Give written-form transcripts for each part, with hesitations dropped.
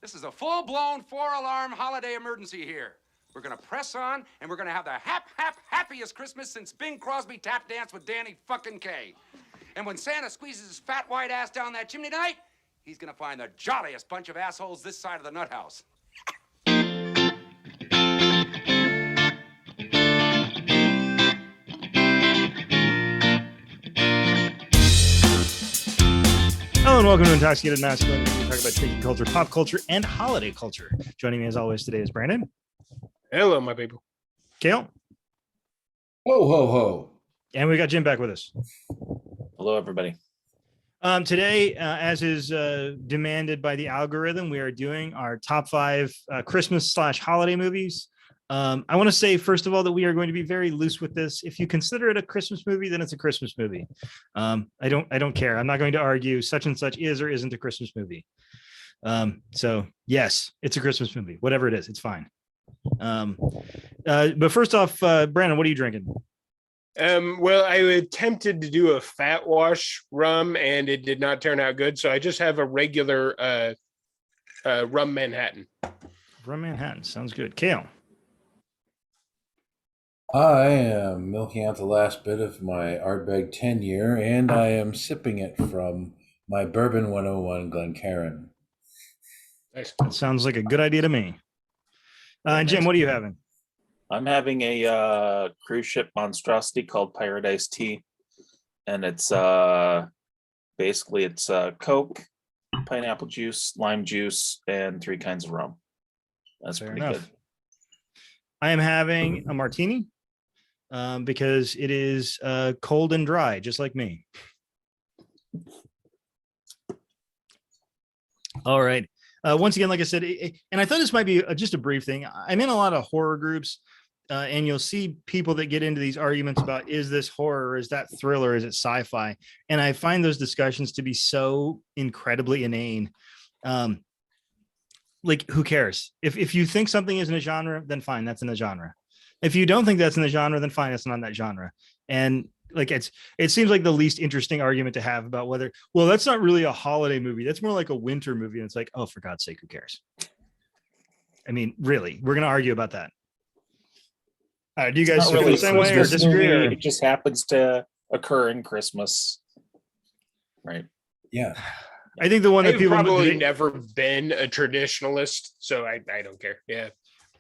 This is a full-blown four-alarm holiday emergency here. We're gonna press on, and we're gonna have the happiest Christmas since Bing Crosby tap danced with Danny fucking Kaye. And when Santa squeezes his fat white ass down that chimney tonight, he's gonna find the jolliest bunch of assholes this side of the nut house. Hello and welcome to Intoxicated Masculine. We talk about drinking culture, pop culture, and holiday culture. Joining me as always today is Brandon. Hello, my people. Kale. Ho, ho, ho. And we got Jim back with us. Hello, everybody. Today, as is demanded by the algorithm, we are doing our top 5 Christmas/holiday movies. I want to say, first of all, that we are going to be very loose with this. If you consider it a Christmas movie, then it's a Christmas movie. I don't care. I'm not going to argue such and such is or isn't a Christmas movie. So yes, it's a Christmas movie. Whatever it is, it's fine. But first off, Brandon, what are you drinking? Well, I attempted to do a fat wash rum and it did not turn out good. So I just have a regular rum Manhattan. Rum Manhattan sounds good. Kale. I am milking out the last bit of my Ardbeg 10-year, and I am sipping it from my Bourbon 101 Glencairn. Nice. That sounds like a good idea to me. Jim, what are you having? I'm having a cruise ship monstrosity called Paradise Tea, and it's basically Coke, pineapple juice, lime juice, and 3 kinds of rum. That's Fair pretty enough. good. I am having a martini because it is cold and dry, just like me. All right. Once again, like I said, and I thought this might be just a brief thing. I'm in a lot of horror groups, and you'll see people that get into these arguments about, is this horror, is that thriller, is it sci-fi? And I find those discussions to be so incredibly inane. Like, who cares? If you think something is in a genre, then fine, that's in a genre. If you don't think that's in the genre, then fine, it's not in that genre. And like, it seems like the least interesting argument to have about whether, well, that's not really a holiday movie. That's more like a winter movie. And it's like, oh, for God's sake, who cares? I mean, really, we're going to argue about that. Do you guys feel the same way or disagree? Or? It just happens to occur in Christmas, right? Yeah. I think the one that I've people probably never been a traditionalist, so I don't care. Yeah.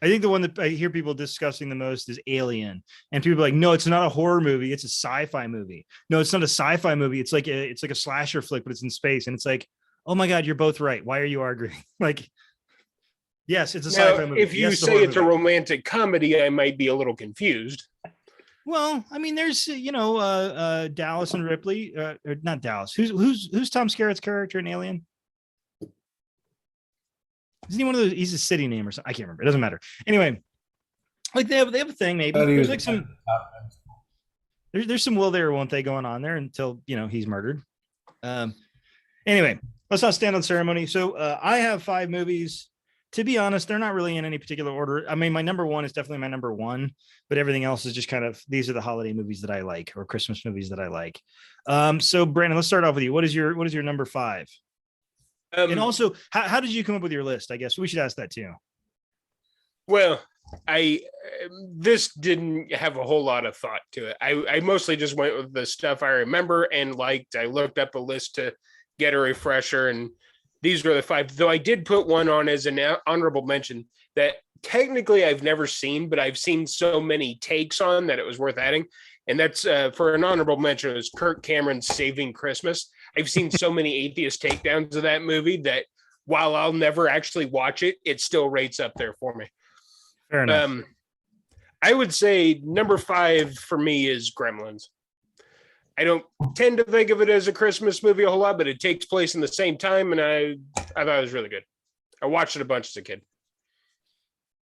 I think the one that I hear people discussing the most is Alien, and people are like, no, it's not a horror movie, it's a sci-fi movie. No, it's not a sci-fi movie. It's like a slasher flick, but it's in space. And it's like, oh my God, you're both right. Why are you arguing? Like, yes, it's a sci-fi movie. If you say it's a romantic comedy, I might be a little confused. Well, I mean, there's Dallas and Ripley, or not Dallas. Who's Tom Skerritt's character in Alien? Isn't he one of those? He's a city name or something. I can't remember. It doesn't matter. Anyway, like they have a thing. Maybe there's like there's some will they or won't they going on there until he's murdered. Anyway, let's not stand on ceremony. So I have 5 movies. To be honest, they're not really in any particular order. I mean, my number 1 is definitely my number 1, but everything else is just kind of, these are the holiday movies that I like, or Christmas movies that I like. So Brandon, let's start off with you. What is your number 5? And also, how did you come up with your list? I guess we should ask that too. Well, this didn't have a whole lot of thought to it. I mostly just went with the stuff I remember and liked. I looked up a list to get a refresher, and these were the 5. Though I did put one on as an honorable mention that technically I've never seen, but I've seen so many takes on that it was worth adding. And that's for an honorable mention, it was Kirk Cameron's Saving Christmas. I've seen so many atheist takedowns of that movie that while I'll never actually watch it, it still rates up there for me. Fair enough. I would say number 5 for me is Gremlins. I don't tend to think of it as a Christmas movie a whole lot, but it takes place in the same time, and I thought it was really good. I watched it a bunch as a kid.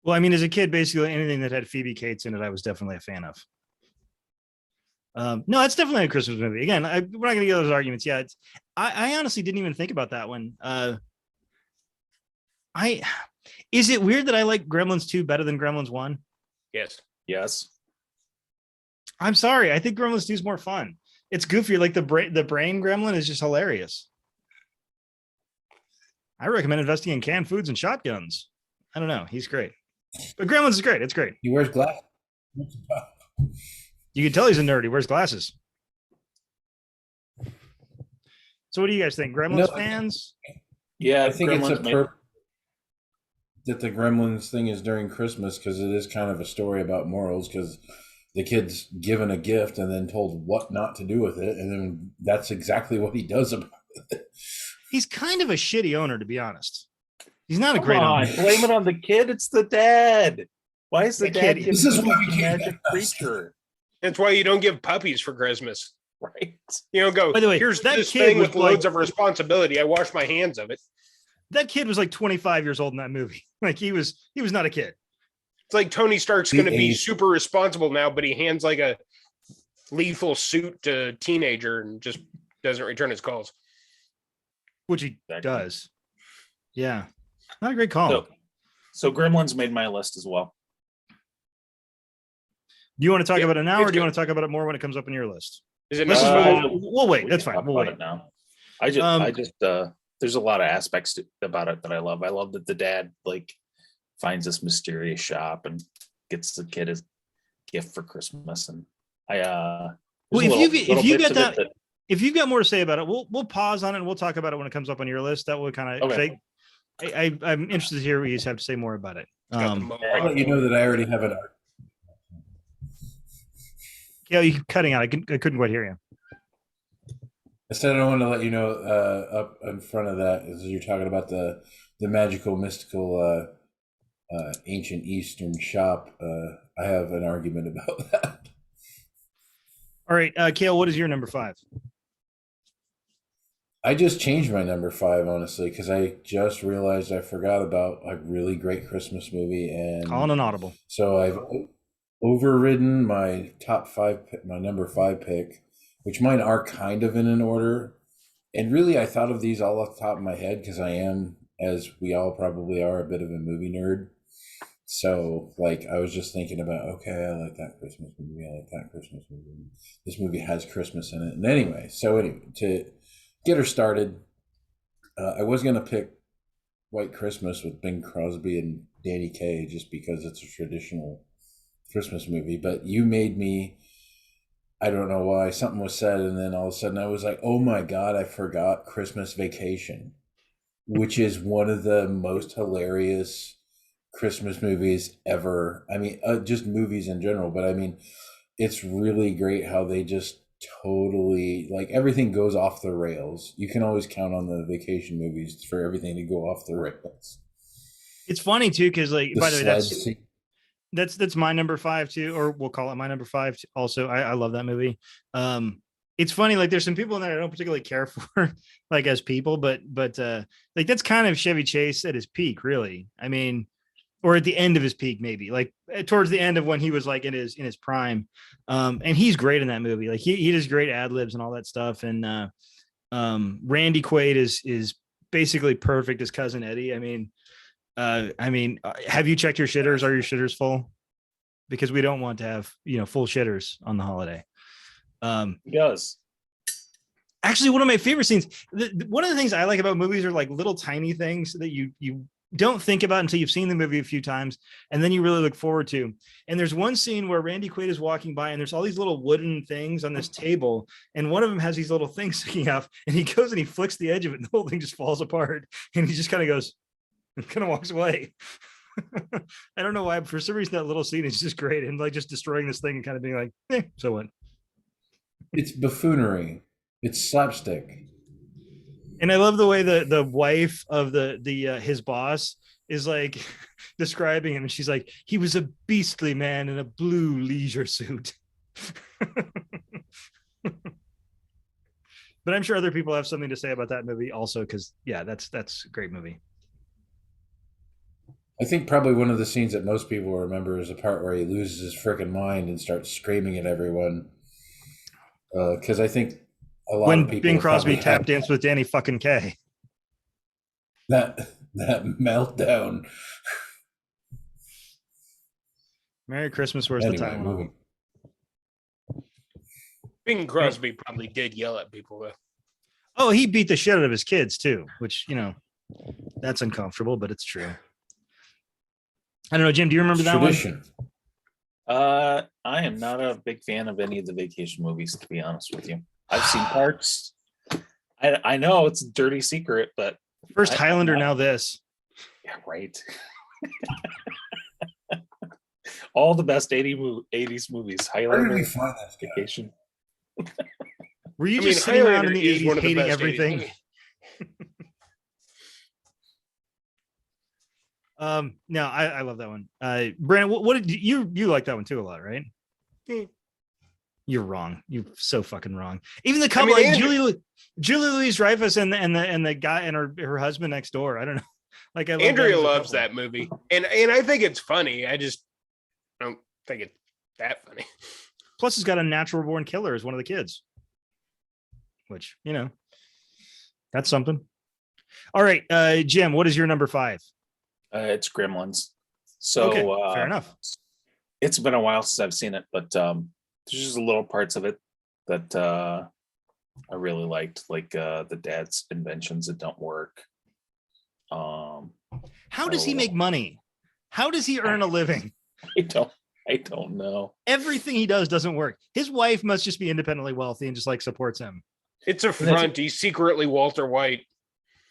Well, I mean, as a kid, basically anything that had Phoebe Cates in it, I was definitely a fan of. No, it's definitely a Christmas movie. Again, we're not going to get those arguments yet. I honestly didn't even think about that one. Is it weird that I like Gremlins 2 better than Gremlins 1? Yes. I'm sorry. I think Gremlins 2 is more fun. It's goofier. Like the brain gremlin is just hilarious. I recommend investing in canned foods and shotguns. I don't know. He's great. But Gremlins is great. It's great. He wears glasses. You can tell he's a nerd. He wears glasses. So what do you guys think? Gremlins fans? Yeah, I think Gremlins it's that the Gremlins thing is during Christmas because it is kind of a story about morals because the kid's given a gift and then told what not to do with it. And then that's exactly what he does about it. He's kind of a shitty owner, to be honest. He's not a Come great on, owner. blame it on the kid. It's the dad. Why is the The dad kid- giving This is him why a we can't magic have us. creature? That's why you don't give puppies for Christmas. Right. You don't go, By the way, here's that this kid thing was with loads like- of responsibility. I wash my hands of it. That kid was like 25 years old in that movie. Like he was not a kid. It's like Tony Stark's The going to be age- super responsible now, but he hands like a lethal suit to a teenager and just doesn't return his calls. Which he Exactly. does. Yeah. Not a great call. So Gremlins made my list as well. Do you want to talk Yeah, about it now, or it's do you good. want to talk about it more when it comes up on your list? Is it Let's just not? we'll wait. We That's can fine. talk We'll about wait. it now. I just there's a lot of aspects about it that I love. I love that the dad like finds this mysterious shop and gets the kid his gift for Christmas. And Well, there's if you bits got of it if you've got more to say about it, we'll pause on it and we'll talk about it when it comes up on your list. That would kind of Okay. I'm interested to hear what you have to say more about it. Got the I'll let you know that I already have an art. Yeah, you cutting out. I couldn't quite hear you. I said I want to let you know up in front of that is you're talking about the magical, mystical, ancient Eastern shop. I have an argument about that. All right, Kale, what is your number 5? I just changed my number 5, honestly, because I just realized I forgot about a really great Christmas movie, and Calling an audible. so I've overridden my top 5, my number 5 pick, which mine are kind of in an order. And really, I thought of these all off the top of my head because I am, as we all probably are, a bit of a movie nerd. So, like, I was just thinking about, okay, I like that Christmas movie. I like that Christmas movie. This movie has Christmas in it. And anyway, to get her started, I was going to pick White Christmas with Bing Crosby and Danny Kaye just because it's a traditional Christmas movie. But you made me, I don't know why, something was said, and then all of a sudden I was like, oh my God, I forgot Christmas Vacation, which is one of the most hilarious Christmas movies ever. I mean, just movies in general, but I mean, it's really great how they just totally, like, everything goes off the rails. You can always count on the vacation movies for everything to go off the rails. It's funny too, because like, The by the way, sled scene. that's my number 5 too, or we'll call it my number 5 also. I love that movie. It's funny, like there's some people in there I don't particularly care for, like as people, but like that's kind of Chevy Chase at his peak, really. I mean, or at the end of his peak, maybe like towards the end of when he was like in his prime. And he's great in that movie. Like he does great ad libs and all that stuff. And Randy Quaid is basically perfect as Cousin Eddie. I mean, have you checked your shitters? Are your shitters full? Because we don't want to have, full shitters on the holiday. He does. Actually, one of my favorite scenes, one of the things I like about movies are like little tiny things that you don't think about until you've seen the movie a few times, and then you really look forward to. And there's one scene where Randy Quaid is walking by and there's all these little wooden things on this table, and one of them has these little things sticking up, and he goes and he flicks the edge of it and the whole thing just falls apart, and he just kind of goes and kind of walks away. I don't know why, but for some reason that little scene is just great, and like just destroying this thing and kind of being like, so what? It's buffoonery. It's slapstick. And I love the way the wife of the his boss is like describing him, and she's like, he was a beastly man in a blue leisure suit. But I'm sure other people have something to say about that movie also, because yeah, that's a great movie. I think probably one of the scenes that most people remember is the part where he loses his freaking mind and starts screaming at everyone. Because I think a lot When of people Bing Crosby probably tap had danced with Danny fucking Kaye. that meltdown. Merry Christmas, where's Anyway, the time? moving. Bing Crosby probably did yell at people though. Oh, he beat the shit out of his kids too, which That's uncomfortable, but it's true. I don't know, Jim. Do you remember that Tradition. I am not a big fan of any of the vacation movies, to be honest with you. I've seen parts. I know it's a dirty secret, but one? First I'm Highlander, not- now this. Yeah, right. All the best 80s movies. Where did Highlander, we find this guy? Vacation. Were you I just mean, sitting around in Highlander the is 80s one of the hating best 80s everything? movies. No, I love that one. Brandon, what did you like that one too a lot, right? You're wrong. You're so fucking wrong. Even the couple, mean, like Andrew- Julie Louis-Dreyfus and the guy and her husband next door. I don't know. Like I love Andrea them as a loves couple. that movie, and I think it's funny. I just don't think it's that funny. Plus, it's got a natural born killer as one of the kids, which that's something. All right, Jim, what is your number 5? It's Gremlins. So Okay, fair enough. It's been a while since I've seen it, but there's just little parts of it that I really liked, like the dad's inventions that don't work. How does he make money? How does he earn a living? I don't know. Everything he does doesn't work. His wife must just be independently wealthy and just like supports him. It's a front. He's secretly Walter White.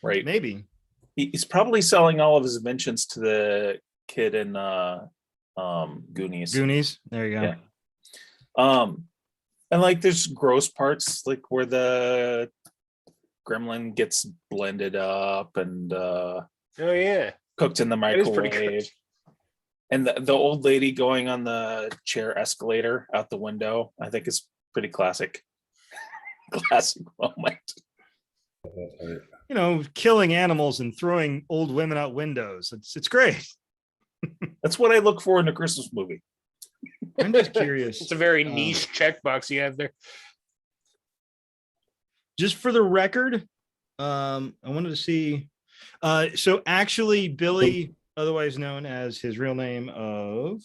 Right. Maybe. He's probably selling all of his inventions to the kid in Goonies. There you go. Yeah. And like there's gross parts like where the gremlin gets blended up and Oh yeah, cooked in the that is pretty microwave. good. And the old lady going on the chair escalator out the window, I think is pretty classic. Classic moment. Killing animals and throwing old women out windows. It's great. That's what I look for in a Christmas movie. I'm just curious. It's a very niche checkbox you have there. Just for the record, I wanted to see. So actually, Billy, otherwise known as his real name of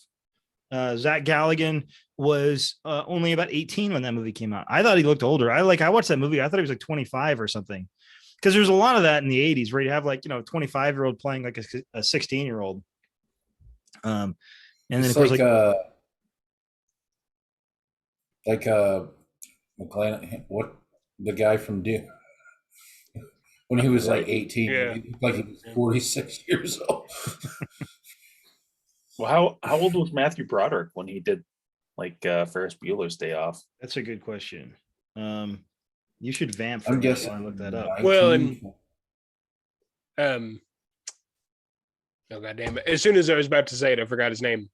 Zach Galligan, was only about 18 when that movie came out. I thought he looked older. I watched that movie. I thought he was like 25 or something. Because there's a lot of that in the 80s where you have like, 25-year-old playing like a 16-year-old. And then It's of course, McLaren, what the guy from Dune, when he was like 18, Yeah. he looked like he was 46 years old. Well, how old was Matthew Broderick when he did like Ferris Bueller's Day Off? that's a good question. You should vamp for I'm me guessing while I look that up. 19. Well, and oh goddamn it! As soon as I was about to say it, I forgot his name.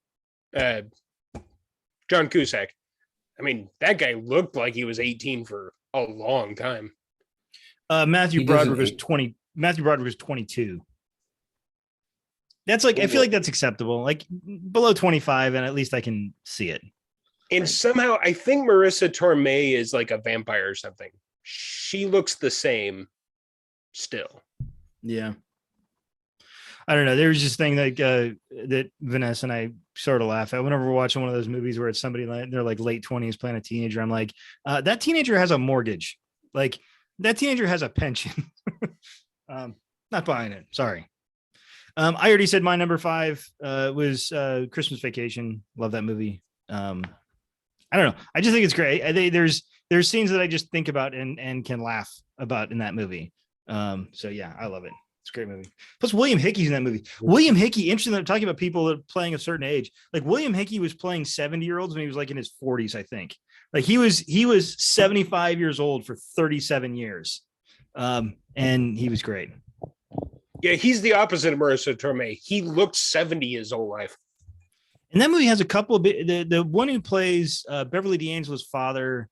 John Cusack. I mean, that guy looked like he was 18 for a long time. Matthew He doesn't Broderick was age. 20. Matthew Broderick was 22. That's like I feel like that's acceptable. Like below 25, and at least I can see it. And somehow, I think Marissa Tomei is like a vampire or something. She looks the same still. Yeah. I don't know. There's this thing like that Vanessa and I sort of laugh at whenever we're watching one of those movies where it's somebody like they're like late 20s playing a teenager. I'm like, that teenager has a mortgage. Like that teenager has a pension. Not buying it. Sorry. I already said my number 5 was Christmas Vacation. Love that movie. I don't know. I just think it's great. There's scenes that I just think about and can laugh about in that movie. So yeah, I love it. It's a great movie. Plus William Hickey's in that movie. William Hickey, interesting that talking about people that are playing a certain age. Like William Hickey was playing 70-year-olds when he was like in his 40s, I think. Like he was 75 years old for 37 years. And he was great. Yeah, he's the opposite of Marissa Tomei. He looked 70 his whole life. And that movie has a couple of the one who plays Beverly D'Angelo's father,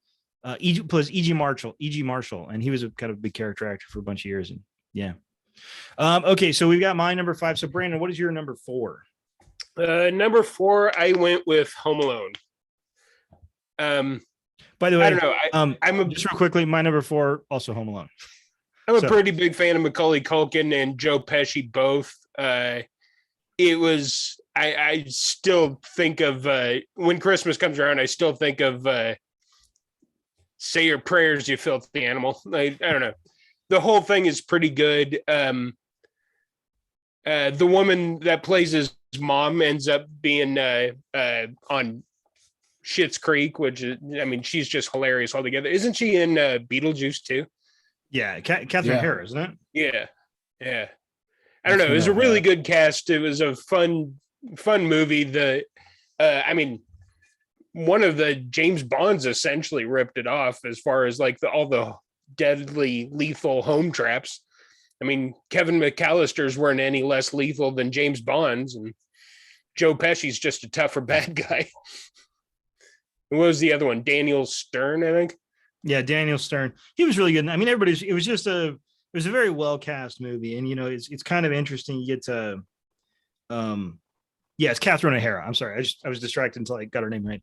plays E.G. Marshall, and he was a kind of big character actor for a bunch of years. And yeah. Okay, so we've got my number 5. So Brandon, what is your number 4? Number 4, I went with Home Alone. By the way, I don't know. I'm just real quickly, my number 4 also Home Alone. a pretty big fan of Macaulay Culkin and Joe Pesci both. It was I still think of when Christmas comes around, I still think of say your prayers, you filthy animal. I don't know. The whole thing is pretty good. The woman that plays his mom ends up being on Schitt's Creek, which is, I mean, she's just hilarious altogether. Isn't she in Beetlejuice too? Yeah, Catherine Yeah. Hare, isn't it? Yeah, yeah. I don't know. It was a Definitely, really yeah. good cast. It was a fun movie. I mean, one of the James Bonds essentially ripped it off as far as like all the deadly lethal home traps. I mean, Kevin McAllister's weren't any less lethal than James Bond's, and Joe Pesci's just a tougher bad guy. What was the other one? Daniel Stern, I think. Yeah, Daniel Stern. He was really good. I mean, it was just it was a very well cast movie, and it's kind of interesting. You get to, yeah, it's Catherine O'Hara. I'm sorry, I was distracted until I got her name right.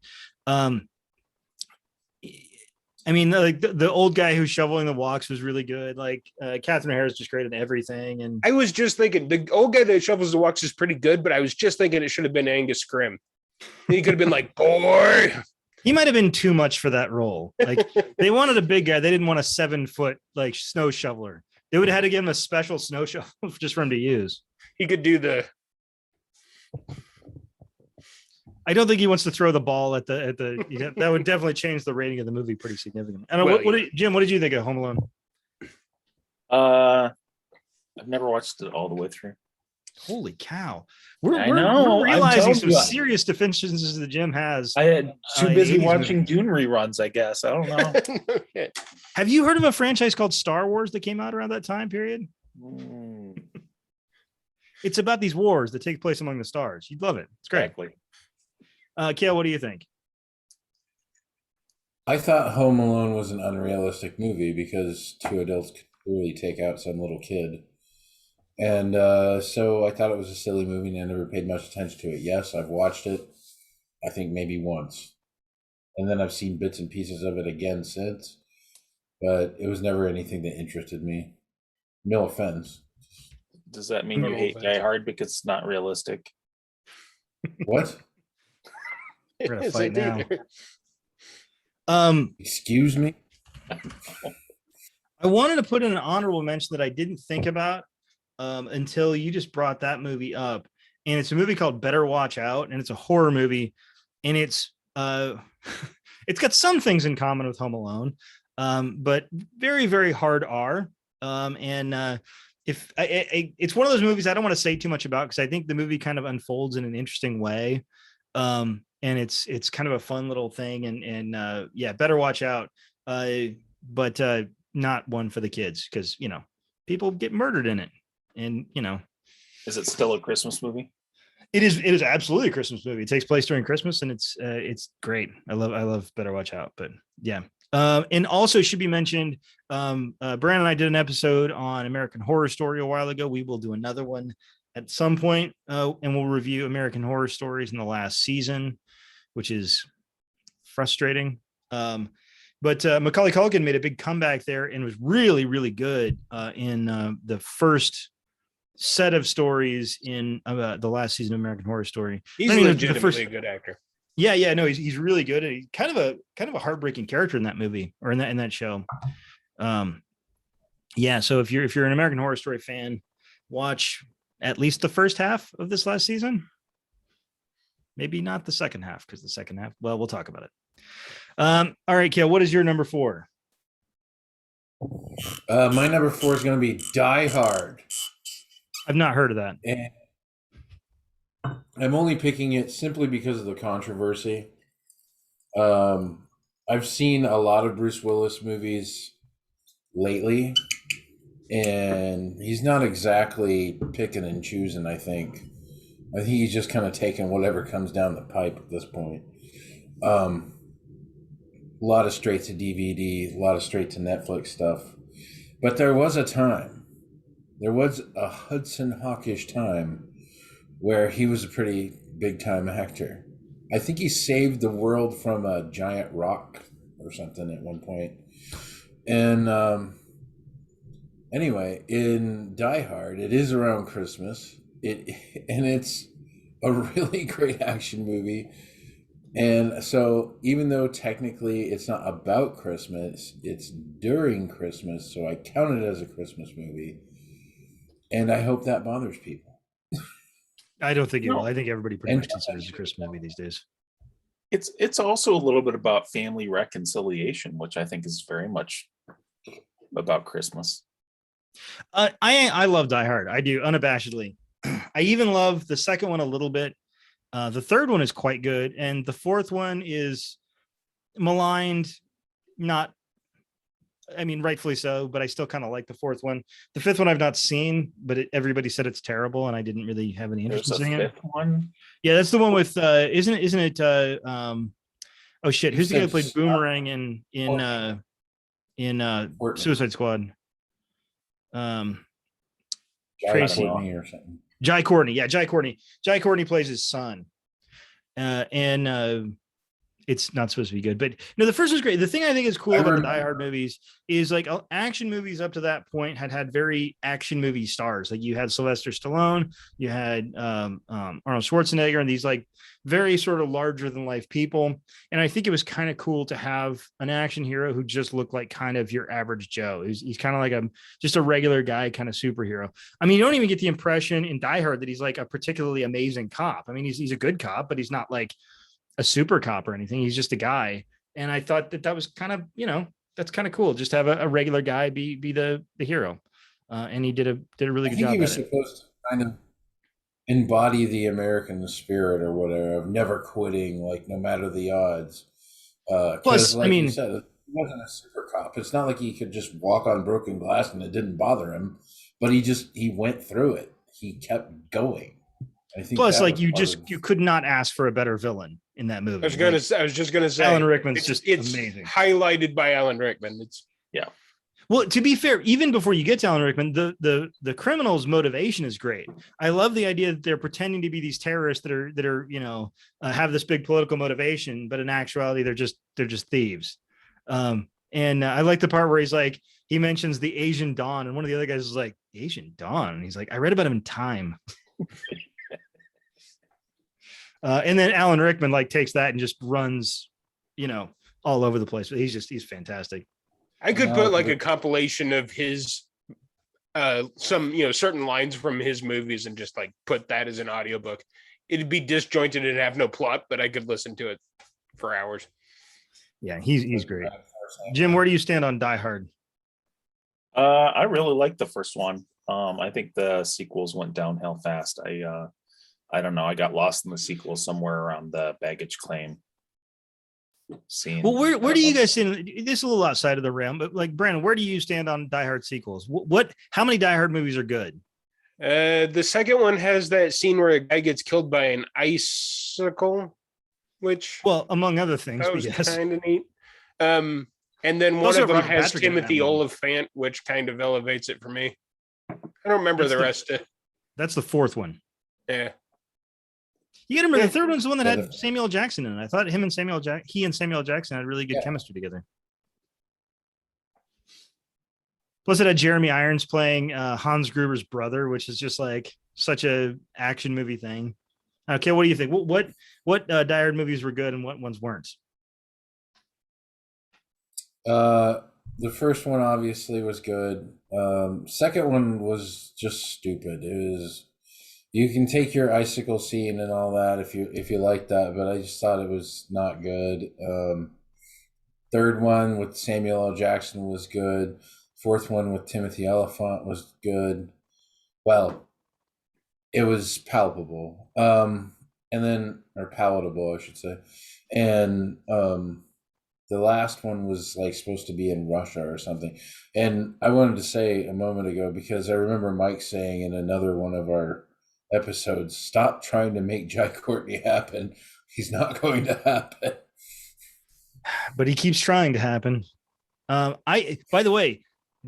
I mean, like the old guy who's shoveling the walks was really good. Like Catherine O'Hara is just great in everything. And I was just thinking the old guy that shovels the walks is pretty good, but I was just thinking it should have been Angus Scrimm. He could have been like, boy. He might have been too much for that role. Like they wanted a big guy. They didn't want a 7-foot like snow shoveler. They would have had to give him a special snow shovel just for him to use. He could do the. I don't think he wants to throw the ball at the. That would definitely change the rating of the movie pretty significantly. I don't know, Well, Jim, what did you think of Home Alone? I've never watched it all the way through. Holy cow! I know, We're I'm realizing telling some you. serious deficiencies the Jim has. I had too busy 80s watching movies. Dune reruns, I guess. I don't know. Have you heard of a franchise called Star Wars that came out around that time period? Mm, It's about these wars that take place among the stars. You'd love it. It's great. exactly. Kale, what do you think? I thought Home Alone was an unrealistic movie because two adults could clearly take out some little kid. And so I thought it was a silly movie and I never paid much attention to it. Yes, I've watched it, I think maybe once. And then I've seen bits and pieces of it again since. But it was never anything that interested me. No offense. Does that mean you No hate offense. Die Hard because it's not realistic? What? We're gonna Yes, fight I now. do. Excuse me? I wanted to put in an honorable mention that I didn't think about until you just brought that movie up. And it's a movie called Better Watch Out, and it's a horror movie, and it's it's got some things in common with Home Alone, but very, very hard R. If it's one of those movies I don't want to say too much about because I think the movie kind of unfolds in an interesting way. And it's kind of a fun little thing, and yeah, Better Watch Out. But not one for the kids because people get murdered in it, and Is it still a Christmas movie? it is absolutely a Christmas movie. It takes place during Christmas, and it's great. I love Better Watch Out. But yeah, and also should be mentioned. Brandon and I did an episode on American Horror Story a while ago. We will do another one at some point, and we'll review American Horror Stories in the last season, which is frustrating. But Macaulay Culkin made a big comeback there and was really, really good in the first set of stories in the last season of American Horror Story. He's I mean, the legitimately a good actor. Yeah, no, he's really good. And he's kind of a heartbreaking character in that movie or in that show. Yeah, so if you're an American Horror Story fan, watch at least the first half of this last season. Maybe not the second half, because the second half, well, we'll talk about it. All right, Kale, what is your number 4? My number 4 is going to be Die Hard. I've not heard of that. And I'm only picking it simply because of the controversy. I've seen a lot of Bruce Willis movies lately, and he's not exactly picking and choosing, I think. I think he's just kind of taking whatever comes down the pipe at this point. A lot of straight to DVD, a lot of straight to Netflix stuff. But there was a Hudson Hawkish time where he was a pretty big time actor. I think he saved the world from a giant rock or something at one point. And anyway, in Die Hard, it is around Christmas. It's a really great action movie. And so even though technically it's not about Christmas, it's during Christmas, so I count it as a Christmas movie. And I hope that bothers people. I don't think it No. will. I think everybody pretty And- much considers it a Christmas movie these days. It's also a little bit about family reconciliation, which I think is very much about Christmas. I love Die Hard. I do unabashedly. I even love the second one a little bit. The third one is quite good, and the fourth one is maligned. Not, I mean, rightfully so, but I still kind of like the fourth one. The fifth one I've not seen, but everybody said it's terrible, and I didn't really have any interest There's in a seeing it. fifth one. Yeah, that's the one with isn't it oh shit, who's the guy who played Boomerang in Courtney. Suicide Squad? Jai Tracy. Courtney or something. Jai Courtney. Yeah, Jai Courtney. Jai Courtney plays his son. And it's not supposed to be good, but no, the first was great. The thing I think is cool about the Die Hard movies is like action movies up to that point had very action movie stars. Like you had Sylvester Stallone, you had Arnold Schwarzenegger, and these like very sort of larger than life people. And I think it was kind of cool to have an action hero who just looked like kind of your average Joe. He's kind of like just a regular guy, kind of superhero. I mean, you don't even get the impression in Die Hard that he's like a particularly amazing cop. I mean, he's a good cop, but he's not like a super cop or anything. He's just a guy. And I thought that was kind of, that's kind of cool. Just have a regular guy be the hero. And he did a really good job. He was supposed to kind of embody the American spirit or whatever of never quitting, like no matter the odds. Plus, like I mean, you said, he wasn't a super cop. It's not like he could just walk on broken glass and it didn't bother him, but he went through it. He kept going. I think plus, like you could not ask for a better villain in that movie. I was just gonna say Alan Rickman's it's just amazing. Highlighted by Alan Rickman. Yeah. Well, to be fair, even before you get to Alan Rickman, the criminal's motivation is great. I love the idea that they're pretending to be these terrorists that are have this big political motivation, but in actuality they're just thieves. And I like the part where he mentions the Asian Dawn, and one of the other guys is like, Asian Dawn, and he's like, I read about him in Time. And then Alan Rickman takes that and just runs, all over the place. But he's fantastic. I could put a compilation of his some certain lines from his movies and just put that as an audiobook. It'd be disjointed and have no plot, but I could listen to it for hours. Yeah, he's great. Jim, where do you stand on Die Hard? I really like the first one. I think the sequels went downhill fast. I don't know. I got lost in the sequel somewhere around the baggage claim scene. Well, where do you guys stand? This is a little outside of the realm, but Brandon, where do you stand on Die Hard sequels? How many Die Hard movies are good? The second one has that scene where a guy gets killed by an icicle, which among other things, that was yes. kind of neat. And then one Also of them Robert has Patrick in that Timothy movie. Oliphant, which kind of elevates it for me. I don't remember the rest. That's the fourth one. Yeah. You got to remember the third one's the one that had Samuel L. Jackson in it. I thought he and Samuel L. Jackson had really good chemistry together. Plus, it had Jeremy Irons playing Hans Gruber's brother, which is just such a action movie thing. Okay, what do you think? What Die Hard movies were good and what ones weren't? The first one obviously was good. Second one was just stupid. It was. You can take your icicle scene and all that if you like that, but I just thought it was not good. Third one with Samuel L. Jackson was good. Fourth one with Timothy Oliphant was good. Well, it was palpable. Or palatable, I should say. And the last one was supposed to be in Russia or something. And I wanted to say a moment ago, because I remember Mike saying in another one of our episodes, stop trying to make Jai Courtney happen. He's not going to happen. But he keeps trying to happen. By the way,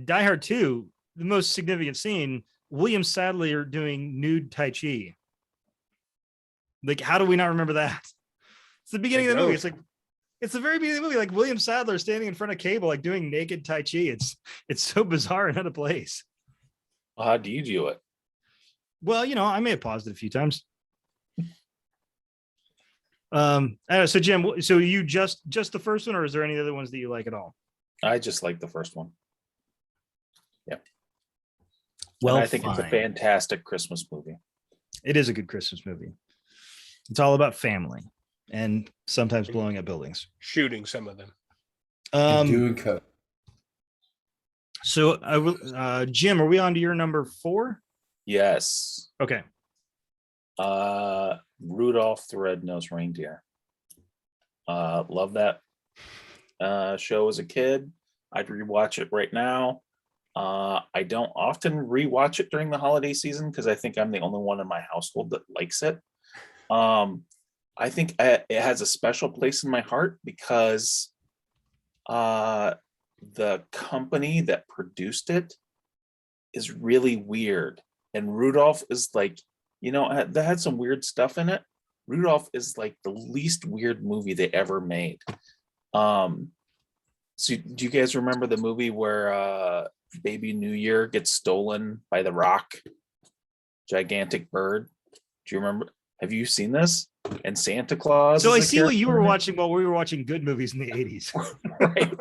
Die Hard 2, the most significant scene, William Sadler doing nude Tai Chi. How do we not remember that? It's the beginning of the movie. It's the very beginning of the movie, William Sadler standing in front of Cable, doing naked Tai Chi. It's so bizarre and out of place. How do you do it? Well, I may have paused it a few times. So Jim, so you just the first one, or is there any other ones that you like at all? I just like the first one. Yeah. Well, and I think it's a fantastic Christmas movie. It is a good Christmas movie. It's all about family and sometimes blowing up buildings. Shooting some of them. And doing coke. So I will, Jim, are we on to your number 4? Yes. Okay. Rudolph the Red-Nosed Reindeer. Love that show as a kid. I'd rewatch it right now. I don't often rewatch it during the holiday season because I think I'm the only one in my household that likes it. I think it has a special place in my heart because the company that produced it is really weird. And Rudolph is like, that had some weird stuff in it. Rudolph is like the least weird movie they ever made. So do you guys remember the movie where Baby New Year gets stolen by the Rock? Gigantic bird. Do you remember? Have you seen this? And Santa Claus. So I see what you were watching while we were watching good movies in the 80s. Right.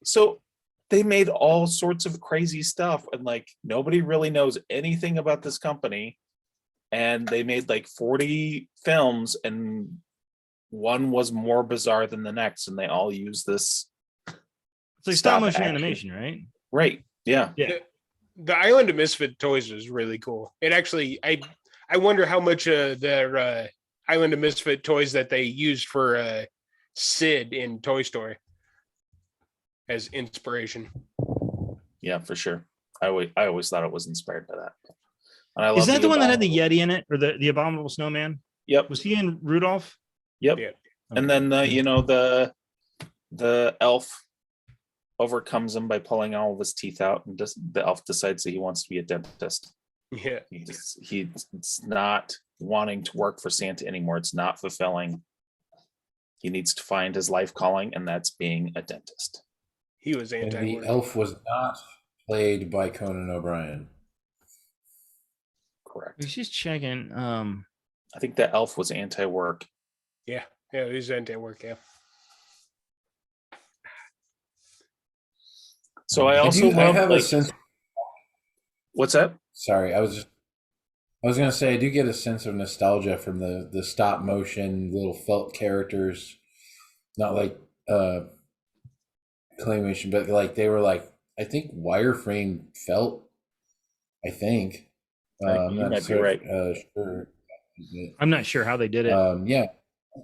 So they made all sorts of crazy stuff, and like nobody really knows anything about this company. And they made like 40 films, and one was more bizarre than the next, and they all use this. It's like stop motion animation, right? Right. Yeah. Yeah. The Island of Misfit Toys was really cool. It actually, I wonder how much their Island of Misfit Toys that they used for Sid in Toy Story as inspiration. Yeah, for sure. I always thought it was inspired by that. And I love Is that the one that had the Yeti in it, or the Abominable Snowman? Yep. Was he in Rudolph? Yep. Yeah. And then the elf overcomes him by pulling all of his teeth out, and the elf decides that he wants to be a dentist. Yeah. He's not wanting to work for Santa anymore. It's not fulfilling. He needs to find his life calling, and that's being a dentist. He was And anti. the elf was not played by Conan O'Brien. Correct. She's checking. I think the elf was anti-work. Yeah, he was anti-work. Yeah. So I also I love have like. a sense. What's that? Sorry, I was gonna say I do get a sense of nostalgia from the stop motion little felt characters, not like claymation, but like they were like I think wireframe felt. I think. I'm You not might be right. sure. I'm not sure how they did it. Yeah, I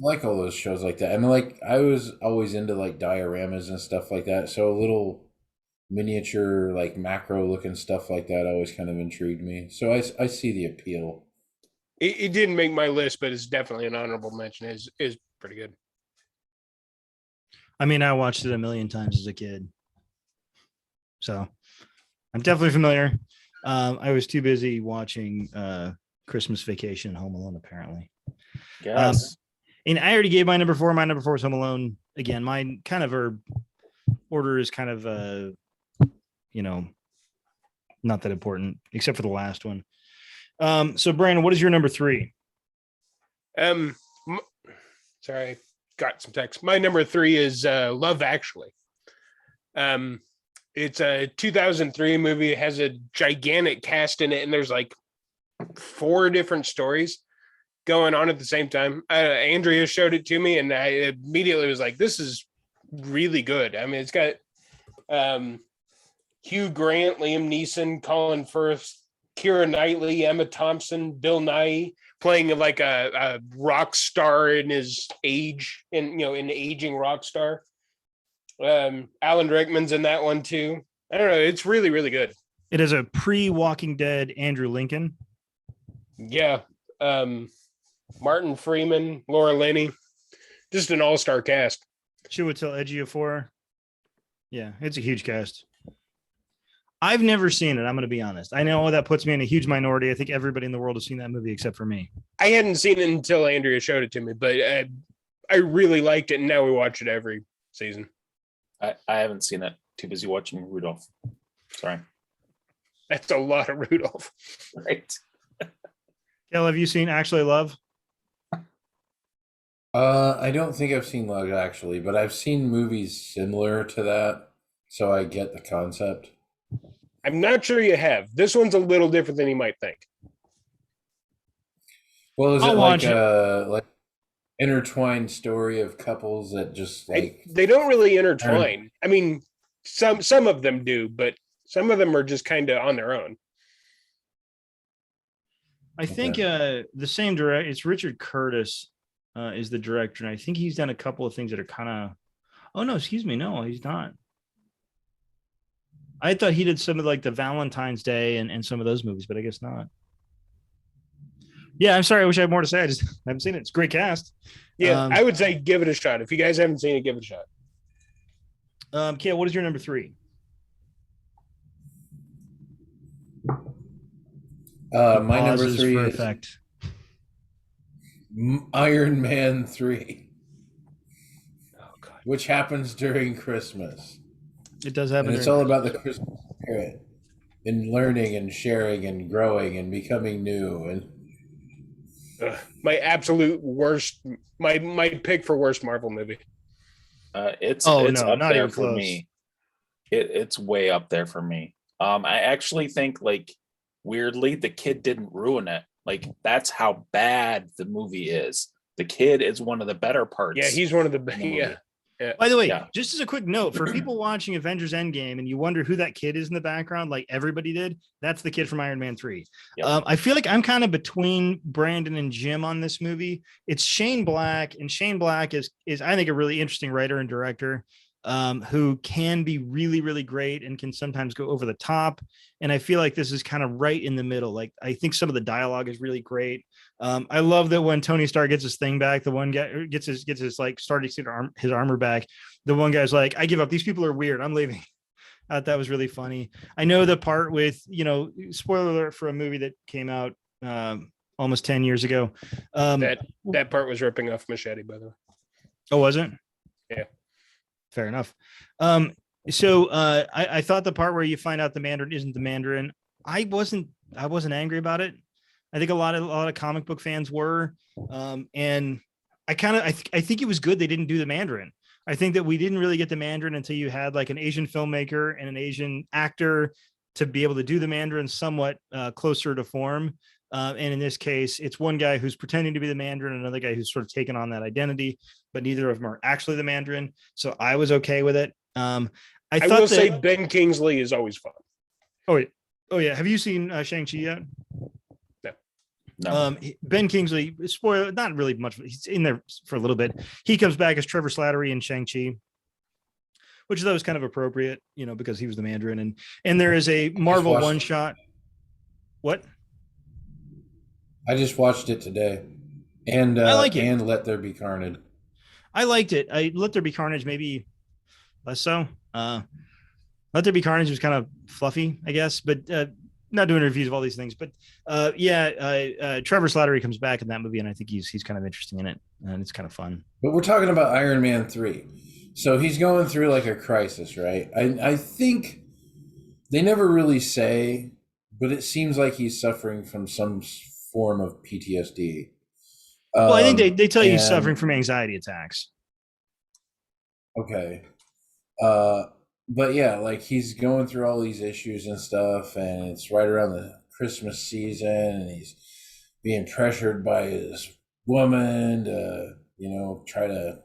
like all those shows like that. I mean, like I was always into like dioramas and stuff like that. So a little miniature, like macro looking stuff like that always kind of intrigued me. So I see the appeal. It didn't make my list, but it's definitely an honorable mention. Is pretty good. I mean, I watched it a million times as a kid, so I'm definitely familiar. I was too busy watching Christmas Vacation and Home Alone, apparently. Yes. And I already gave my number 4. My number 4 is Home Alone. Again, mine kind of order is kind of not that important, except for the last one. So Brandon, what is your number 3? Sorry, got some text. My number 3 is Love Actually. It's a 2003 movie. It has a gigantic cast in it, and there's like 4 different stories going on at the same time. Andrea showed it to me, and I immediately was like, this is really good. I mean, it's got Hugh Grant, Liam Neeson, Colin Firth, Keira Knightley, Emma Thompson, Bill Nighy, playing like a rock star in his age, an aging rock star. Alan Rickman's in that one too. I don't know. It's really, really good. It is a pre-Walking Dead Andrew Lincoln. Yeah. Martin Freeman, Laura Linney, just an all-star cast. Chiwetel Ejiofor. Yeah, it's a huge cast. I've never seen it. I'm going to be honest. I know that puts me in a huge minority. I think everybody in the world has seen that movie except for me. I hadn't seen it until Andrea showed it to me, but I really liked it, and now we watch it every season. I haven't seen it. Too busy watching Rudolph. Sorry. That's a lot of Rudolph. Right. Kel, have you seen Actually Love? I don't think I've seen Love Actually, but I've seen movies similar to that, so I get the concept. I'm not sure you have. This one's a little different than you might think. Well, is I'll it like watch it. like intertwined story of couples that just like They don't really intertwine. I mean, some of them do, but some of them are just kind of on their own. I think the same director. It's Richard Curtis is the director, and I think he's done a couple of things that are kind of. Oh no, excuse me, no, he's not. I thought he did some of like the Valentine's Day and some of those movies, but I guess not. Yeah, I'm sorry. I wish I had more to say. I just haven't seen it. It's a great cast. Yeah, I would say give it a shot. If you guys haven't seen it, give it a shot. Kale, what is your number 3? My number 3 for is effect. Iron Man 3, Oh God. which happens during Christmas. It does happen. And it's all about the Christmas spirit and learning and sharing and growing and becoming new. And My absolute worst. My pick for worst Marvel movie. It's Oh, it's no, up not there even for close. me. It's way up there for me. I actually think like weirdly the kid didn't ruin it. Like that's how bad the movie is. The kid is one of the better parts. Yeah, he's one of the in the movie. yeah. By the way, Yeah. just as a quick note, for people watching Avengers Endgame and you wonder who that kid is in the background, like everybody did, that's the kid from Iron Man 3. Yep. I feel like I'm kind of between Brandon and Jim on this movie. It's Shane Black, and Shane Black is I think a really interesting writer and director who can be really, really great and can sometimes go over the top. And I feel like this is kind of right in the middle. Like I think some of the dialogue is really great. I love that when Tony Stark gets his thing back, the one guy gets his like starting his armor back. The one guy's like, "I give up. These people are weird. I'm leaving." I thought that was really funny. I know the part with, spoiler alert for a movie that came out almost 10 years ago. That part was ripping off Machete, by the way. Oh, was it? Yeah. Fair enough. I thought the part where you find out the Mandarin isn't the Mandarin, I wasn't angry about it. I think a lot of comic book fans were, and I think it was good they didn't do the Mandarin. I think that we didn't really get the Mandarin until you had like an Asian filmmaker and an Asian actor to be able to do the Mandarin somewhat closer to form. And in this case, it's one guy who's pretending to be the Mandarin, and another guy who's sort of taken on that identity, but neither of them are actually the Mandarin. So I was okay with it. I will say Ben Kingsley is always fun. Oh yeah. Have you seen Shang-Chi yet? No. Ben Kingsley, spoiler, not really much. He's in there for a little bit. He comes back as Trevor Slattery in Shang-Chi, which I thought was kind of appropriate, because he was the Mandarin. And there is a Marvel one shot. What? I just watched it today, and I like it. And Let There Be Carnage. I liked it. Let There Be Carnage, maybe less so. Let There Be Carnage was kind of fluffy, I guess, but not doing reviews of all these things. But Trevor Slattery comes back in that movie, and I think he's kind of interesting in it, and it's kind of fun. But we're talking about Iron Man 3. So he's going through like a crisis, right? I think they never really say, but it seems like he's suffering from some form of PTSD. Well, I think they tell you he's suffering from anxiety attacks. Okay. But yeah, like he's going through all these issues and stuff, and it's right around the Christmas season, and he's being pressured by his woman to, try to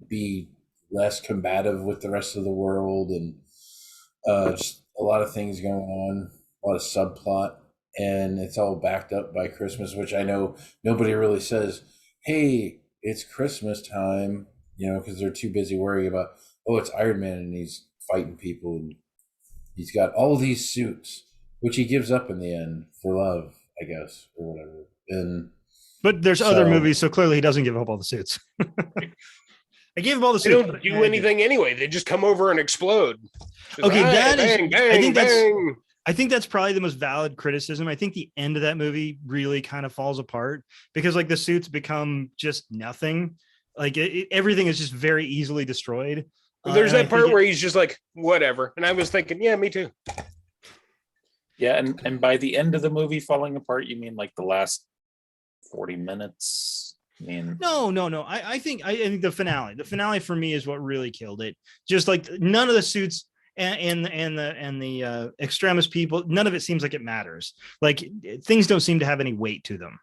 be less combative with the rest of the world, and just a lot of things going on, a lot of subplot, and it's all backed up by Christmas, which I know nobody really says, "Hey, it's Christmas time," because they're too busy worrying about, oh, it's Iron Man and he's fighting people, and he's got all these suits, which he gives up in the end for love, I guess, or whatever. But there's other movies, so clearly he doesn't give up all the suits. I gave him all the They suits. don't do anything anyway. They just come over and explode. Just Okay, that is. bang, bang. I think that's probably the most valid criticism. I think the end of that movie really kind of falls apart because like the suits become just nothing. Like everything is just very easily destroyed. There's that part where he's just like, whatever. And I was thinking, yeah, me too. Yeah, and by the end of the movie falling apart, you mean like the last 40 minutes? I mean, no. I think the finale for me is what really killed it. Just like none of the suits and the extremist people, none of it seems like it matters. Like things don't seem to have any weight to them.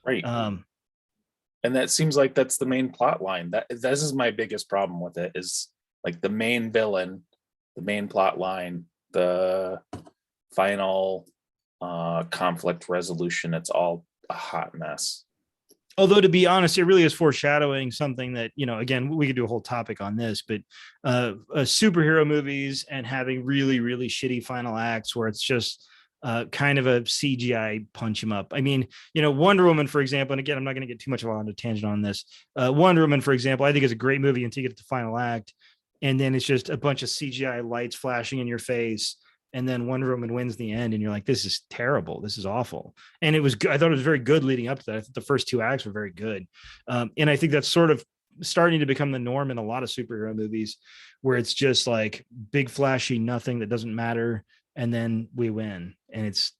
Right. And that seems like that's the main plot line. That this is my biggest problem with it, is like the main villain, the main plot line, the final conflict resolution. It's all a hot mess. Although, to be honest, it really is foreshadowing something that, again, we could do a whole topic on this, but superhero movies and having really, really shitty final acts where it's just kind of a CGI punch him up. I mean, Wonder Woman, for example, and again, I'm not going to get too much of on a tangent on this. Wonder Woman, for example, I think is a great movie until you get to the final act. And then it's just a bunch of CGI lights flashing in your face. And then Wonder Woman wins the end, and you're like, this is terrible. This is awful. And it was good. I thought it was very good leading up to that. I thought the first two acts were very good. And I think that's sort of starting to become the norm in a lot of superhero movies, where it's just like big, flashy, nothing that doesn't matter. And then we win. And it's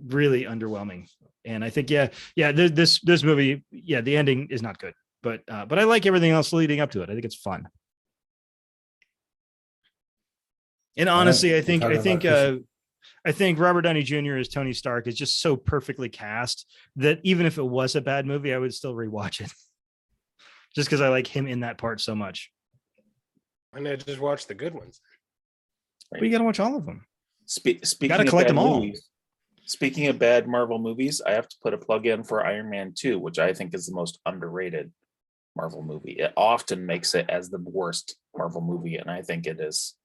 really underwhelming. And I think, this movie, the ending is not good, but I like everything else leading up to it. I think it's fun. And honestly, I think Robert Downey Jr. as Tony Stark is just so perfectly cast that even if it was a bad movie, I would still rewatch it, just because I like him in that part so much. And I just watch the good ones. But you got to watch all of them. Speaking, got to collect them all. Movies, speaking of bad Marvel movies, I have to put a plug in for Iron Man 2, which I think is the most underrated Marvel movie. It often makes it as the worst Marvel movie, and I think it is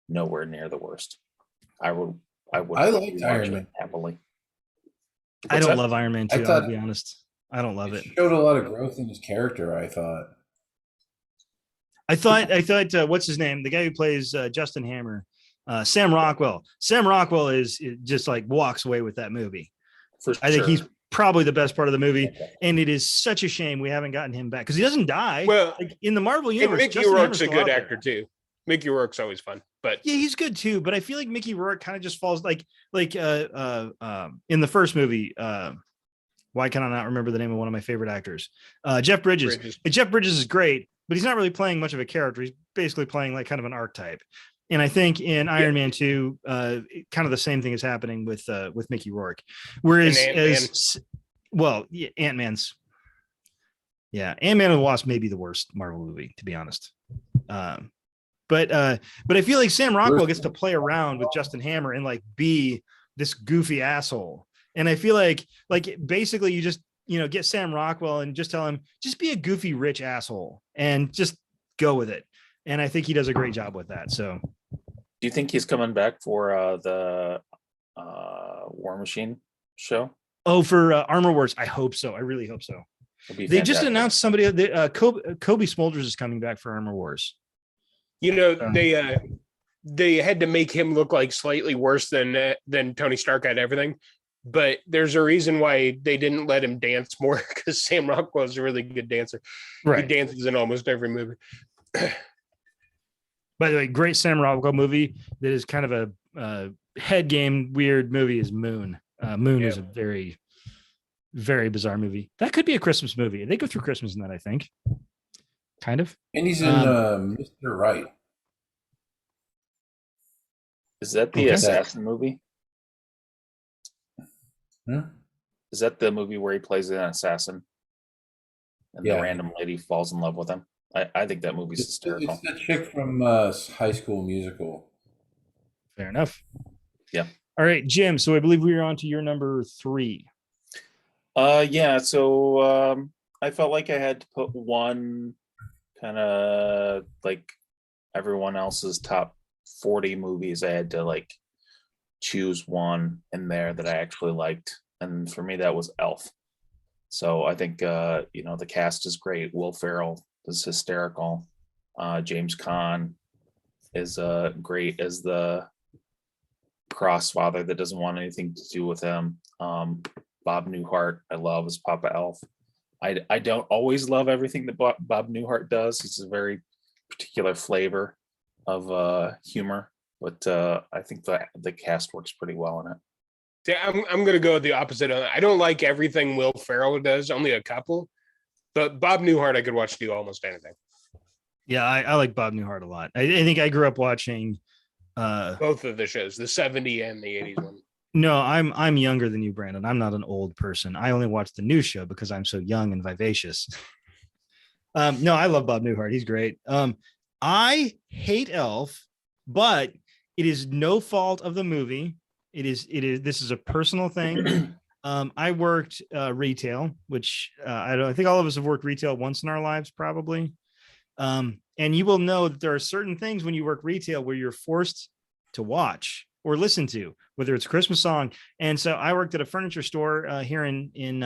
nowhere near the worst. I liked Iron Man happily. I don't love Iron Man 2, I'll be honest. I don't love it. Showed a lot of growth in his character, I thought what's his name? The guy who plays Justin Hammer, Sam Rockwell. Sam Rockwell is just like walks away with that movie. I think he's probably the best part of the movie, and it is such a shame we haven't gotten him back because he doesn't die. Well, like in the Marvel universe, Mickey Rourke's a good actor too. Mickey Rourke's always fun, but yeah, he's good too. But I feel like Mickey Rourke kind of just falls like in the first movie. Why can I not remember the name of one of my favorite actors? Jeff Bridges. Jeff Bridges is great, but he's not really playing much of a character. He's basically playing like kind of an archetype. And I think in Iron Man 2, kind of the same thing is happening with Mickey Rourke. Whereas Ant-Man's. Yeah, Ant-Man and the Wasp may be the worst Marvel movie, to be honest. But I feel like Sam Rockwell gets to play around with Justin Hammer and like be this goofy asshole. And I feel like basically you just, get Sam Rockwell and just tell him, just be a goofy rich asshole and just go with it. And I think he does a great job with that. So do you think he's coming back for the War Machine show? Oh, for Armor Wars. I hope so. I really hope so. They just announced somebody, Kobe Smulders is coming back for Armor Wars. They had to make him look like slightly worse than Tony Stark at everything, but there's a reason why they didn't let him dance more, because Sam Rockwell is a really good dancer. Right. He dances in almost every movie. By the way, great Sam Rockwell movie that is kind of a head game weird movie is Moon. Moon is a very, very bizarre movie. That could be a Christmas movie. They go through Christmas in that, I think. Kind of. And he's in Mr. Right. Is that the assassin movie? Is that the movie where he plays an assassin and the random lady falls in love with him? I think that movie's hysterical. It's the chick from High School Musical. Fair enough. Yeah. All right, Jim. So I believe we are on to your number 3. So I felt like I had to put one kind of like everyone else's top 40 movies. I had to like choose one in there that I actually liked, and for me that was Elf. So I think the cast is great. Will Ferrell is hysterical. James Caan is great as the cross father that doesn't want anything to do with him. Bob Newhart I love as Papa Elf. I don't always love everything that Bob Newhart does. He's a very particular flavor of humor, but I think the cast works pretty well in it. Yeah, I'm going to go the opposite. I don't like everything Will Ferrell does, only a couple, but Bob Newhart I could watch do almost anything. Yeah, I like Bob Newhart a lot. I think I grew up watching Both of the shows, the 70 and the 80s one. No, I'm younger than you, Brandon. I'm not an old person. I only watch the new show because I'm so young and vivacious. No, I love Bob Newhart. He's great. I hate Elf, but it is no fault of the movie. This is a personal thing. I worked retail, which I think all of us have worked retail once in our lives, probably. And you will know that there are certain things when you work retail where you're forced to watch or listen to, whether it's a Christmas song. And so I worked at a furniture store here in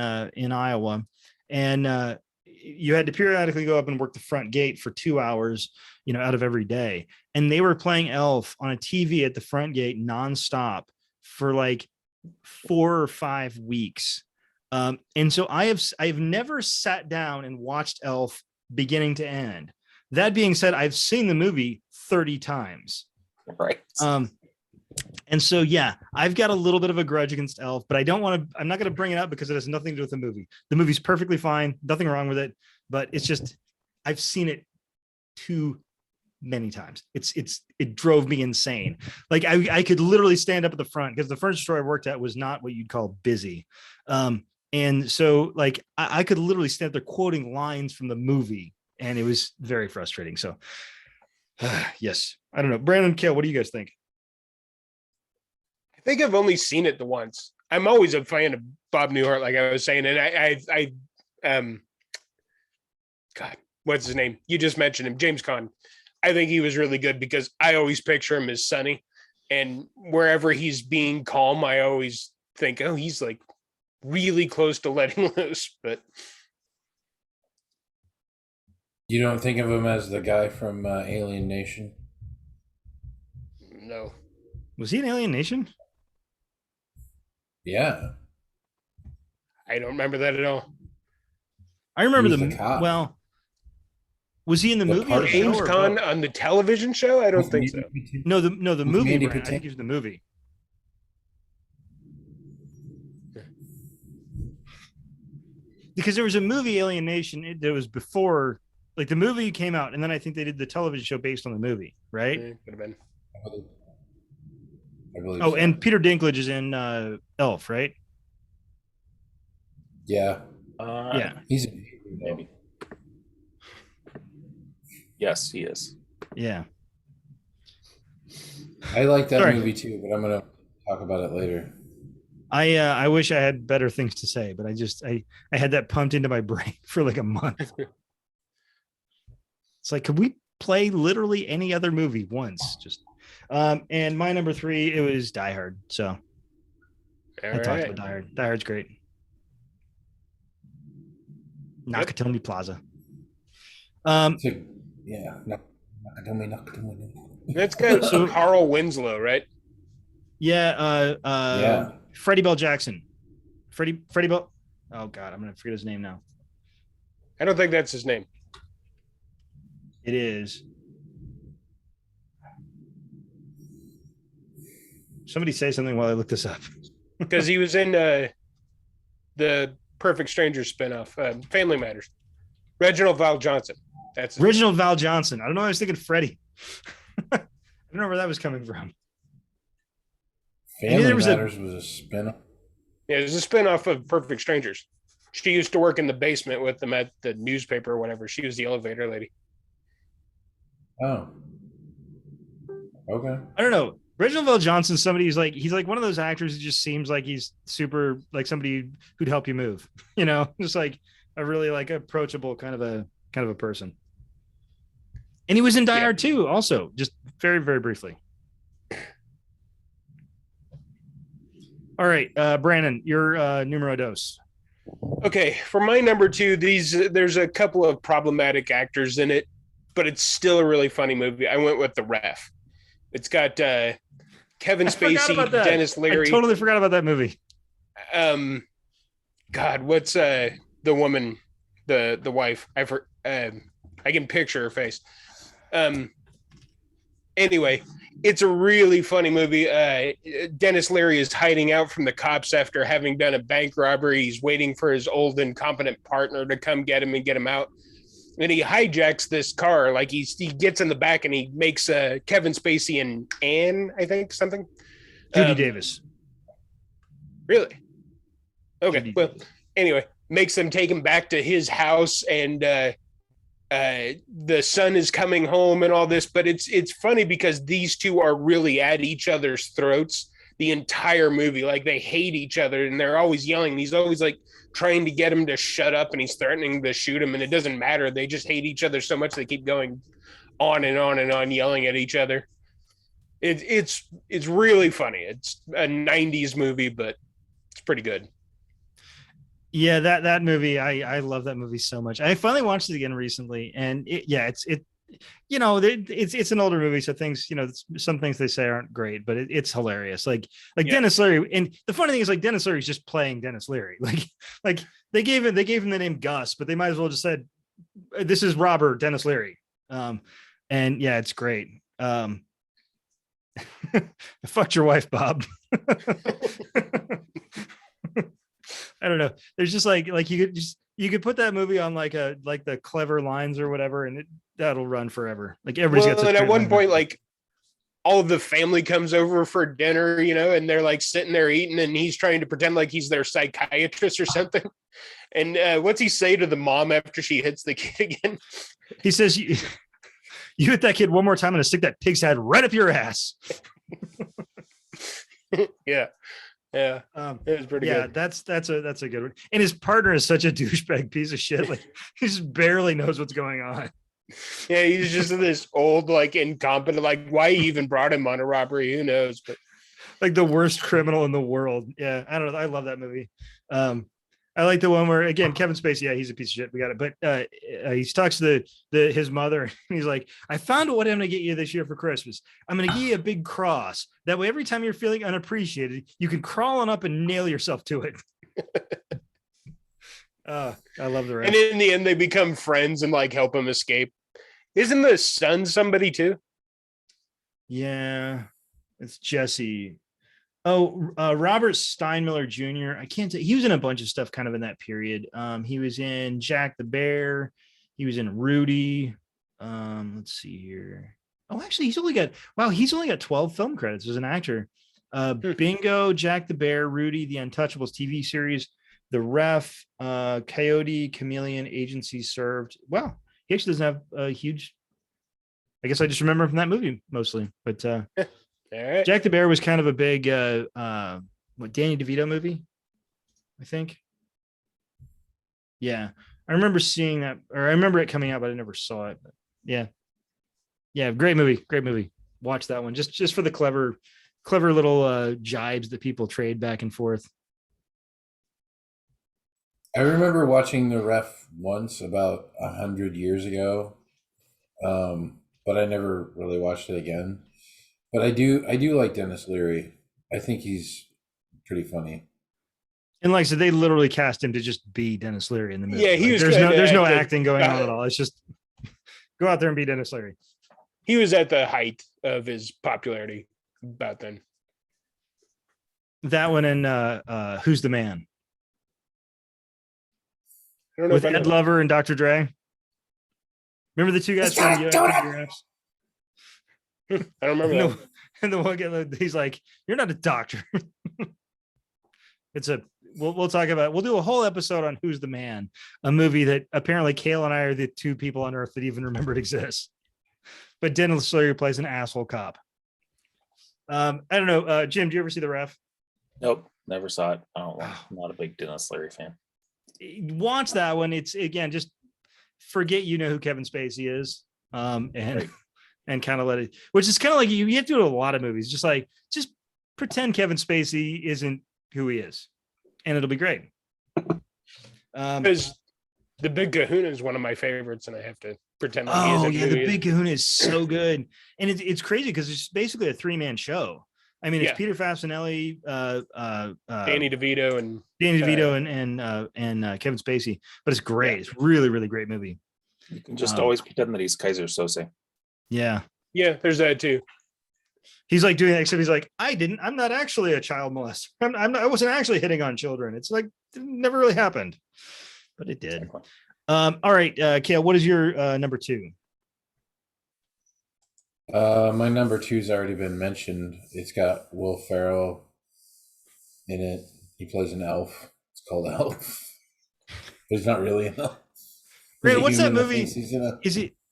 Iowa, and you had to periodically go up and work the front gate for 2 hours, out of every day. And they were playing Elf on a TV at the front gate nonstop for like 4 or 5 weeks. And so I've never sat down and watched Elf beginning to end. That being said, I've seen the movie 30 times. Right. And so, yeah, I've got a little bit of a grudge against Elf, but I'm not going to bring it up because it has nothing to do with the movie. The movie's perfectly fine. Nothing wrong with it, but it's just, I've seen it too many times. It drove me insane. Like I could literally stand up at the front because the furniture store I worked at was not what you'd call busy. And so like I could literally stand there quoting lines from the movie, and it was very frustrating. So yes, I don't know. Brandon, Kale, what do you guys think? I think I've only seen it the once. I'm always a fan of Bob Newhart, like I was saying, and God, what's his name? You just mentioned him, James Caan. I think he was really good because I always picture him as Sonny, and wherever he's being calm, I always think, oh, he's like really close to letting loose. But You don't think of him as the guy from Alien Nation? no, Was he in Alien Nation? Yeah. I don't remember that at all. I remember He was the cop. Well, was he in the The movie? Or the part- show James or Caan both? on the television show? I don't think so. No, the With movie. Mandy Brand, I think Patinkin. he was in the movie. Because there was a movie, Alien Nation, that was before, like the movie came out, and then I think they did the television show based on the movie, right? Could have been. I believe Oh, so. and Peter Dinklage is in Elf, right? Yeah. Yeah, He's Maybe. Yes, he is. yeah. I like that Sorry. movie too, but I'm gonna talk about it later. I wish I had better things to say, but I had that pumped into my brain for like a month. It's like, could we play literally any other movie once? Just and my number 3, it was Die Hard. So I talked about Die Hard. Die Hard's great. Nakatomi Plaza. Yeah. Nakatomi. That's got So- Carl Winslow, right? Yeah, Yeah. Freddie Bell Jackson. Freddie Bell. Oh God, I'm gonna forget his name now. I don't think that's his name. It is. Somebody say something while I look this up. Because he was in the Perfect Strangers spinoff, Family Matters. Reginald Val Johnson. That's his Original Val Johnson. I don't know. I was thinking Freddie. I don't know where that was coming from. Family there was Matters was a spin-off. Yeah, it was a spinoff of Perfect Strangers. She used to work in the basement with them at the newspaper or whatever. She was the elevator lady. Oh. Okay. I don't know. Reginald Val Johnson, somebody who's like, he's like one of those actors who just seems like he's super, like somebody who'd help you move, just like a really like approachable kind of a person. And he was in Die Hard too, also, just very, very briefly. All right, Brandon, your numero dos. Okay, for my number 2, there's a couple of problematic actors in it, but it's still a really funny movie. I went with The Ref. It's got Kevin I forgot Spacey, about that. Dennis Leary. I totally forgot about that movie. God, what's the woman, the wife? I can picture her face. Anyway, it's a really funny movie. Dennis Leary is hiding out from the cops after having done a bank robbery. He's waiting for his old incompetent partner to come get him and get him out. and he hijacks this car. Like he gets in the back and he makes Kevin Spacey and Anne, I think, something. Judy Davis. Really? Okay. Judy Well, Davis. anyway, makes them take him back to his house, and the son is coming home and all this. But it's funny because these two are really at each other's throats the entire movie. Like they hate each other, and they're always yelling. He's always like trying to get him to shut up, and he's threatening to shoot him, and it doesn't matter. They just hate each other so much they keep going on and on and on, yelling at each other. It's really funny. It's a 90s movie, but it's pretty good. Yeah, that movie, I love that movie so much. I finally watched it again recently, and it's an older movie, so things, some things they say aren't great, but it's hilarious. Like Dennis Leary, and the funny thing is, like, Dennis Leary's just playing Dennis Leary. Like they gave him the name Gus, but they might as well just said, "This is Robert Dennis Leary." And yeah, it's great. Fucked your wife, Bob. I don't know. There's just like you could put that movie on like the Clever Lines or whatever, and that'll run forever. Like everybody's got. And at one point, like all of the family comes over for dinner, and they're like sitting there eating, and he's trying to pretend like he's their psychiatrist or something. And what's he say to the mom after she hits the kid again? He says, "You hit that kid one more time, I'm gonna stick that pig's head right up your ass." Yeah. It was pretty good. That's a good one. And his partner is such a douchebag piece of shit. Like he just barely knows what's going on. Yeah, he's just this old, like incompetent, like why he even brought him on a robbery, who knows? But like the worst criminal in the world. Yeah, I don't know. I love that movie. I like the one where, again, Kevin Spacey, yeah, he's a piece of shit. We got it. But he talks to his mother, and he's like, "I found out what I'm going to get you this year for Christmas. I'm going to give you a big cross. That way, every time you're feeling unappreciated, you can crawl on up and nail yourself to it." I love the rest. And in the end, they become friends and like help him escape. Isn't the son somebody too? Yeah, it's Jesse. Oh, Robert Steinmiller Jr. I can't say, he was in a bunch of stuff kind of in that period. He was in Jack the Bear. He was in Rudy. Let's see here. Oh, actually, he's only got 12 film credits as an actor. Bingo, Jack the Bear, Rudy, The Untouchables TV series, The Ref, Coyote, Chameleon, Agency Served. Wow, he actually doesn't have a huge. I guess I just remember him from that movie mostly, but. Right. Jack the Bear was kind of a big Danny DeVito movie, I think. Yeah. I remember seeing that, or I remember it coming out, but I never saw it. But yeah. Yeah, great movie. Watch that one. Just for the clever little jibes that people trade back and forth. I remember watching The Ref once about 100 years ago, but I never really watched it again. But I do like Dennis Leary. I think he's pretty funny. And like I said, they literally cast him to just be Dennis Leary in the movie. Yeah, he was. There's no acting going on at all. It's just go out there and be Dennis Leary. He was at the height of his popularity about then. That one and Who's the Man? I don't know With Ed Lover and Dr. Dre. Remember the two guys from Raps? I don't remember that. And the one guy, he's like, "You're not a doctor." We'll talk about. We'll do a whole episode on Who's the Man, a movie that apparently Kale and I are the two people on Earth that even remember it exists. But Dennis Leary plays an asshole cop. I don't know, Jim. Do you ever see The Ref? Nope, never saw it. I'm not a big Dennis Leary fan. Watch that one. It's again, just forget you know who Kevin Spacey is, and. Right. And kind of let it, which is kind of like you have to do a lot of movies. Just pretend Kevin Spacey isn't who he is, and it'll be great. Because the Big Kahuna is one of my favorites, and I have to pretend like he isn't. Oh yeah, the Big Kahuna is so good, and it's crazy because it's basically a 3-man show. I mean, it's Peter Fasinelli, Danny DeVito, and Kevin Spacey, but it's great. Yeah. It's really, really great movie. You can just always pretend that he's Kaiser Sose. Yeah, there's that too. He's like doing that, except he's like, I'm not actually a child molester. I wasn't actually hitting on children. It's like it never really happened, but it did. All right, Kale, what is your number 2? My number two's already been mentioned. It's got Will Ferrell in it. He plays an elf. It's called Elf. But he's not really an elf. He's Brandon, a what's that human that movie? thinks he's in a.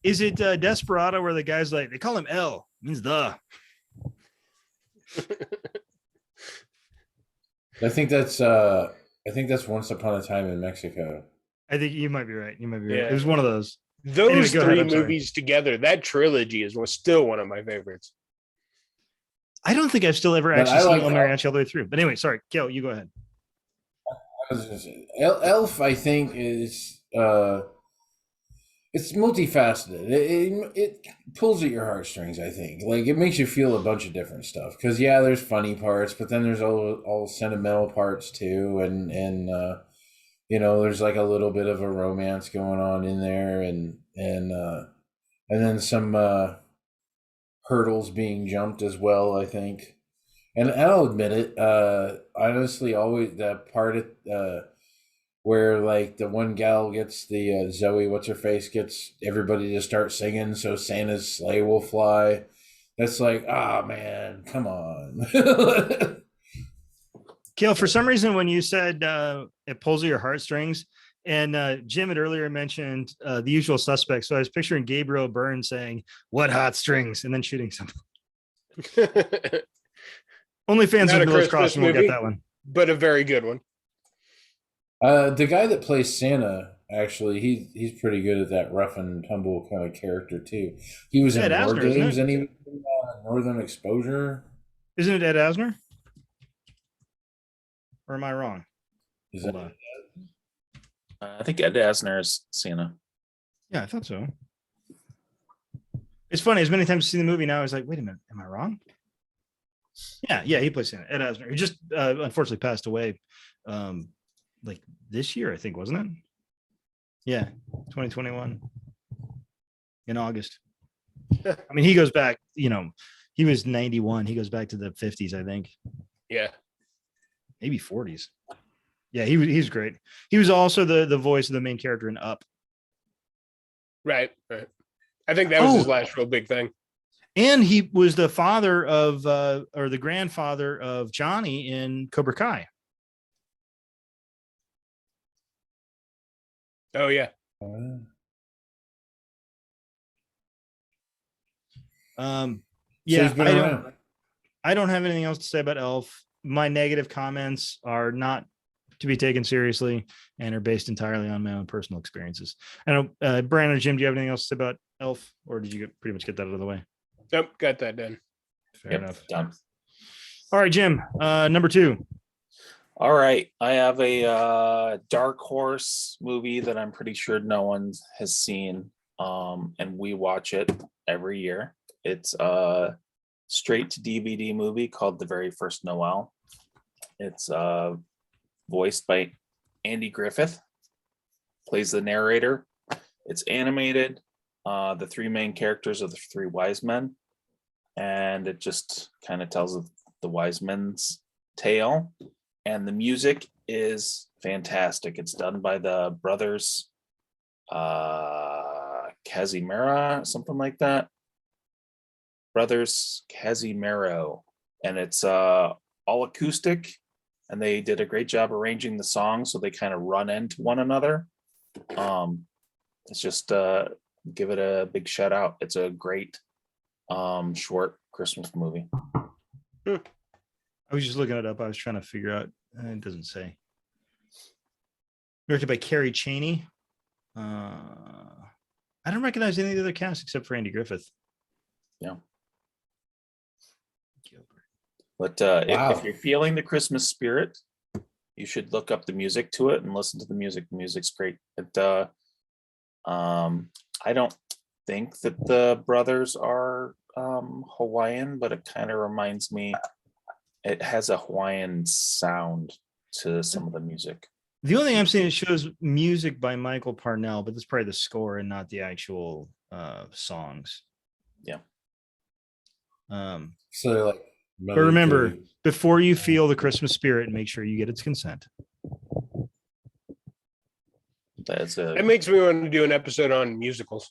Is it Desperado where the guy's like, they call him L, means the. I think that's Once Upon a Time in Mexico. I think you might be right. Yeah. It was one of those. Those Anyway, go ahead, three I'm sorry. movies together, that trilogy was still one of my favorites. I don't think I've still ever But actually I seen like El Mariachi all the way through. But anyway, sorry, Kale, you go ahead. I was gonna say, Elf, I think, is it's multifaceted. It pulls at your heartstrings. I think, like, it makes you feel a bunch of different stuff. Because there's funny parts, but then there's all sentimental parts too, and there's like a little bit of a romance going on in there, and then some hurdles being jumped as well, I think. And I'll admit it, honestly, always that part where, like, the one gal gets the Zoe, what's her face, gets everybody to start singing so Santa's sleigh will fly. That's like, man, come on. Kale, for some reason, when you said it pulls at your heartstrings, and Jim had earlier mentioned The Usual Suspects, so I was picturing Gabriel Byrne saying, "What hot strings?" and then shooting something. Only fans Not of a Miller's Christmas Crossing will get movie. that one. But a very good one. The guy that plays Santa, actually, he's pretty good at that rough and tumble kind of character too. He was Ed in War Asner, isn't Games, it? and he was in Northern Exposure. Isn't it Ed Asner? Or am I wrong? Is Hold that on. I think Ed Asner is Santa. Yeah, I thought so. It's funny, as many times I've seen the movie now, I was like, wait a minute, am I wrong? Yeah, he plays Santa. Ed Asner, who just unfortunately passed away like this year, I think, wasn't it? Yeah, 2021 in August. I mean, he goes back, he was 91. He goes back to the 50s, I think. Yeah. Maybe 40s. Yeah, he's great. He was also the voice of the main character in Up. Right. I think that was his last real big thing. And he was the father of or the grandfather of Johnny in Cobra Kai. Oh yeah. Yeah, he's been around. I don't have anything else to say about Elf. My negative comments are not to be taken seriously and are based entirely on my own personal experiences. I know, Brandon or Jim, do you have anything else to say about Elf, or did you pretty much get that out of the way? Nope, got that done. Fair Yep, enough. done. All right, Jim, number 2. All right, I have a dark horse movie that I'm pretty sure no one has seen, and we watch it every year. It's a straight to DVD movie called The Very First Noel. It's voiced by Andy Griffith, plays the narrator. It's animated. The 3 main characters are the 3 wise men, and it just kind of tells the wise men's tale. And the music is fantastic. It's done by the brothers Casimira, something like that. Brothers Casimiro. And it's all acoustic. And they did a great job arranging the songs so they kind of run into one another. It's just give it a big shout out. It's a great short Christmas movie. I was just looking it up. I was trying to figure out. It doesn't say. Directed by Carrie Cheney. I don't recognize any of the other cast except for Andy Griffith. Yeah. Gilbert. But Wow. if you're feeling the Christmas spirit, you should look up the music to it and listen to the music. The music's great. I don't think that the brothers are Hawaiian, but it kind of reminds me. It has a Hawaiian sound to some of the music. The only thing I'm seeing, it shows music by Michael Parnell, but that's probably the score and not the actual songs. Yeah. So they're like, But remember, before you feel the Christmas spirit, make sure you get its consent. It makes me want to do an episode on musicals.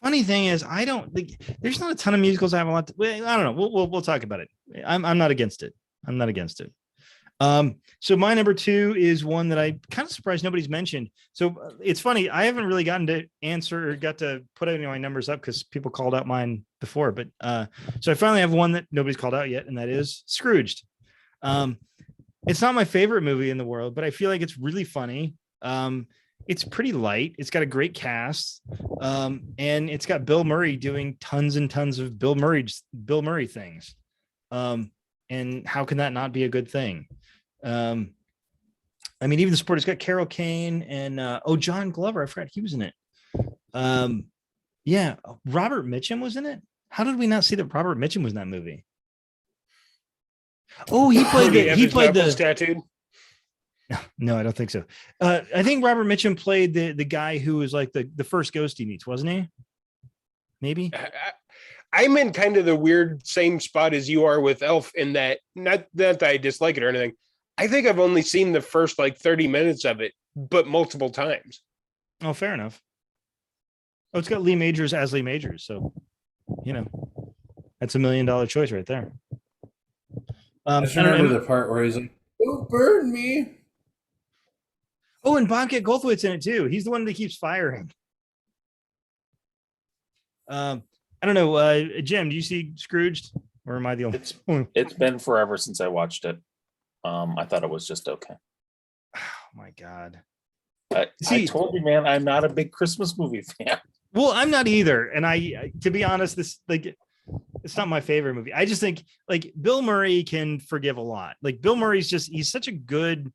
Funny thing is, I don't think there's not a ton of musicals I have a lot. I don't know. We'll talk about it. I'm not against it. I'm not against it. So my number 2 is one that I kind of surprised nobody's mentioned. So it's funny. I haven't really gotten to answer or got to put any of my numbers up because people called out mine before. But so I finally have one that nobody's called out yet, and that is Scrooged. It's not my favorite movie in the world, but I feel like it's really funny. It's pretty light. It's got a great cast, and it's got Bill Murray doing tons and tons of Bill Murray things. And how can that not be a good thing? I mean, even the sport, it's got Carol Kane and John Glover. I forgot he was in it. Yeah, Robert Mitchum was in it. How did we not see that Robert Mitchum was in that movie? Oh, he played the tattooed. No, I don't think so. I think Robert Mitchum played the guy who was like the first ghost he meets, wasn't he? Maybe. I'm in kind of the weird same spot as you are with Elf in that, not that I dislike it or anything. I think I've only seen the first like 30 minutes of it, but multiple times. Oh, fair enough. Oh, it's got Lee Majors as Lee Majors. So, that's $1 million choice right there. I just remember the part where he's like, "Don't burn me." Oh, and Bobcat Goldthwait's in it too. He's the one that keeps firing. I don't know. Jim, do you see Scrooged, or am I the only? It's been forever since I watched it. I thought it was just okay. Oh my God. I told you, man, I'm not a big Christmas movie fan. Well, I'm not either. And I to be honest, it's not my favorite movie. I just think like Bill Murray can forgive a lot. Like Bill Murray's he's such a good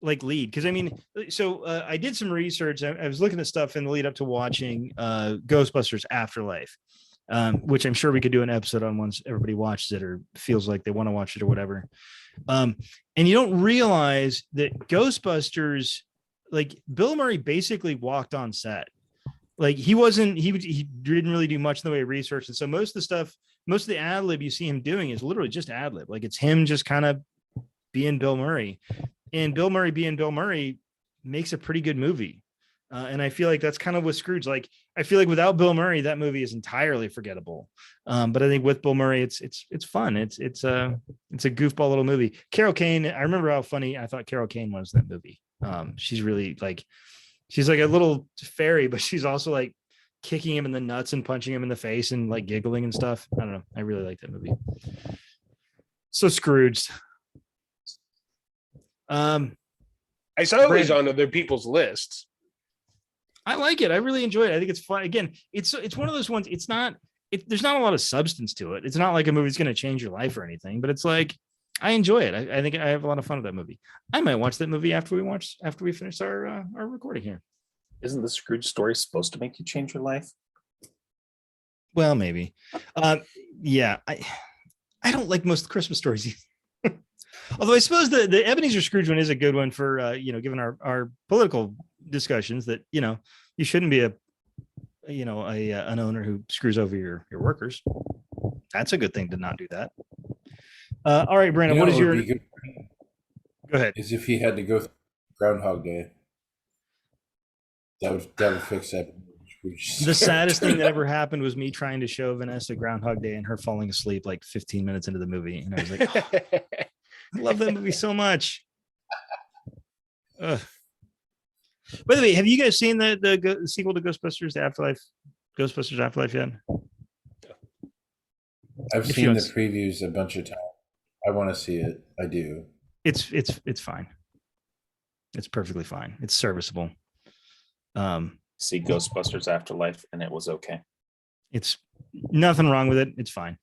lead. Cause I mean, so I did some research. I was looking at stuff in the lead up to watching Ghostbusters Afterlife, which I'm sure we could do an episode on once everybody watches it or feels like they want to watch it or whatever. And you don't realize that Ghostbusters, like Bill Murray basically walked on set. Like he didn't really do much in the way of research. And so most of the ad lib you see him doing is literally just ad lib. Like it's him just kind of being Bill Murray, and Bill Murray being Bill Murray makes a pretty good movie. And I feel like that's kind of with Scrooge. Like I feel like without Bill Murray, that movie is entirely forgettable. But I think with Bill Murray, it's fun. It's a goofball little movie. Carol Kane. I remember how funny I thought Carol Kane was in that movie. She's really she's like a little fairy, but she's also like kicking him in the nuts and punching him in the face and like giggling and stuff. I don't know. I really like that movie. So Scrooged. I saw it was on other people's lists. I like it. I really enjoy it. I think it's fun. Again, it's one of those ones. There's not a lot of substance to it. It's not like a movie's going to change your life or anything, but it's like, I enjoy it. I think I have a lot of fun with that movie. I might watch that movie after we finish our recording here. Isn't the Scrooge story supposed to make you change your life? Well, maybe. Yeah, I don't like most of the Christmas stories. Although I suppose the Ebenezer Scrooge one is a good one for given our political discussions that you shouldn't be an owner who screws over your workers. That's a good thing to not do that. All right, Brandon, what is your? Go ahead. Is if he had to go through Groundhog Day. That would fix that. The saddest thing that ever happened was me trying to show Vanessa Groundhog Day and her falling asleep like 15 minutes into the movie, and I was like, oh, I love that movie so much. By the way, have you guys seen the sequel to Ghostbusters Afterlife yet? I've seen the previews a bunch of times. I want to see it. I do. It's fine. It's perfectly fine. It's serviceable. See Ghostbusters Afterlife, and it was okay. It's nothing wrong with it. It's fine.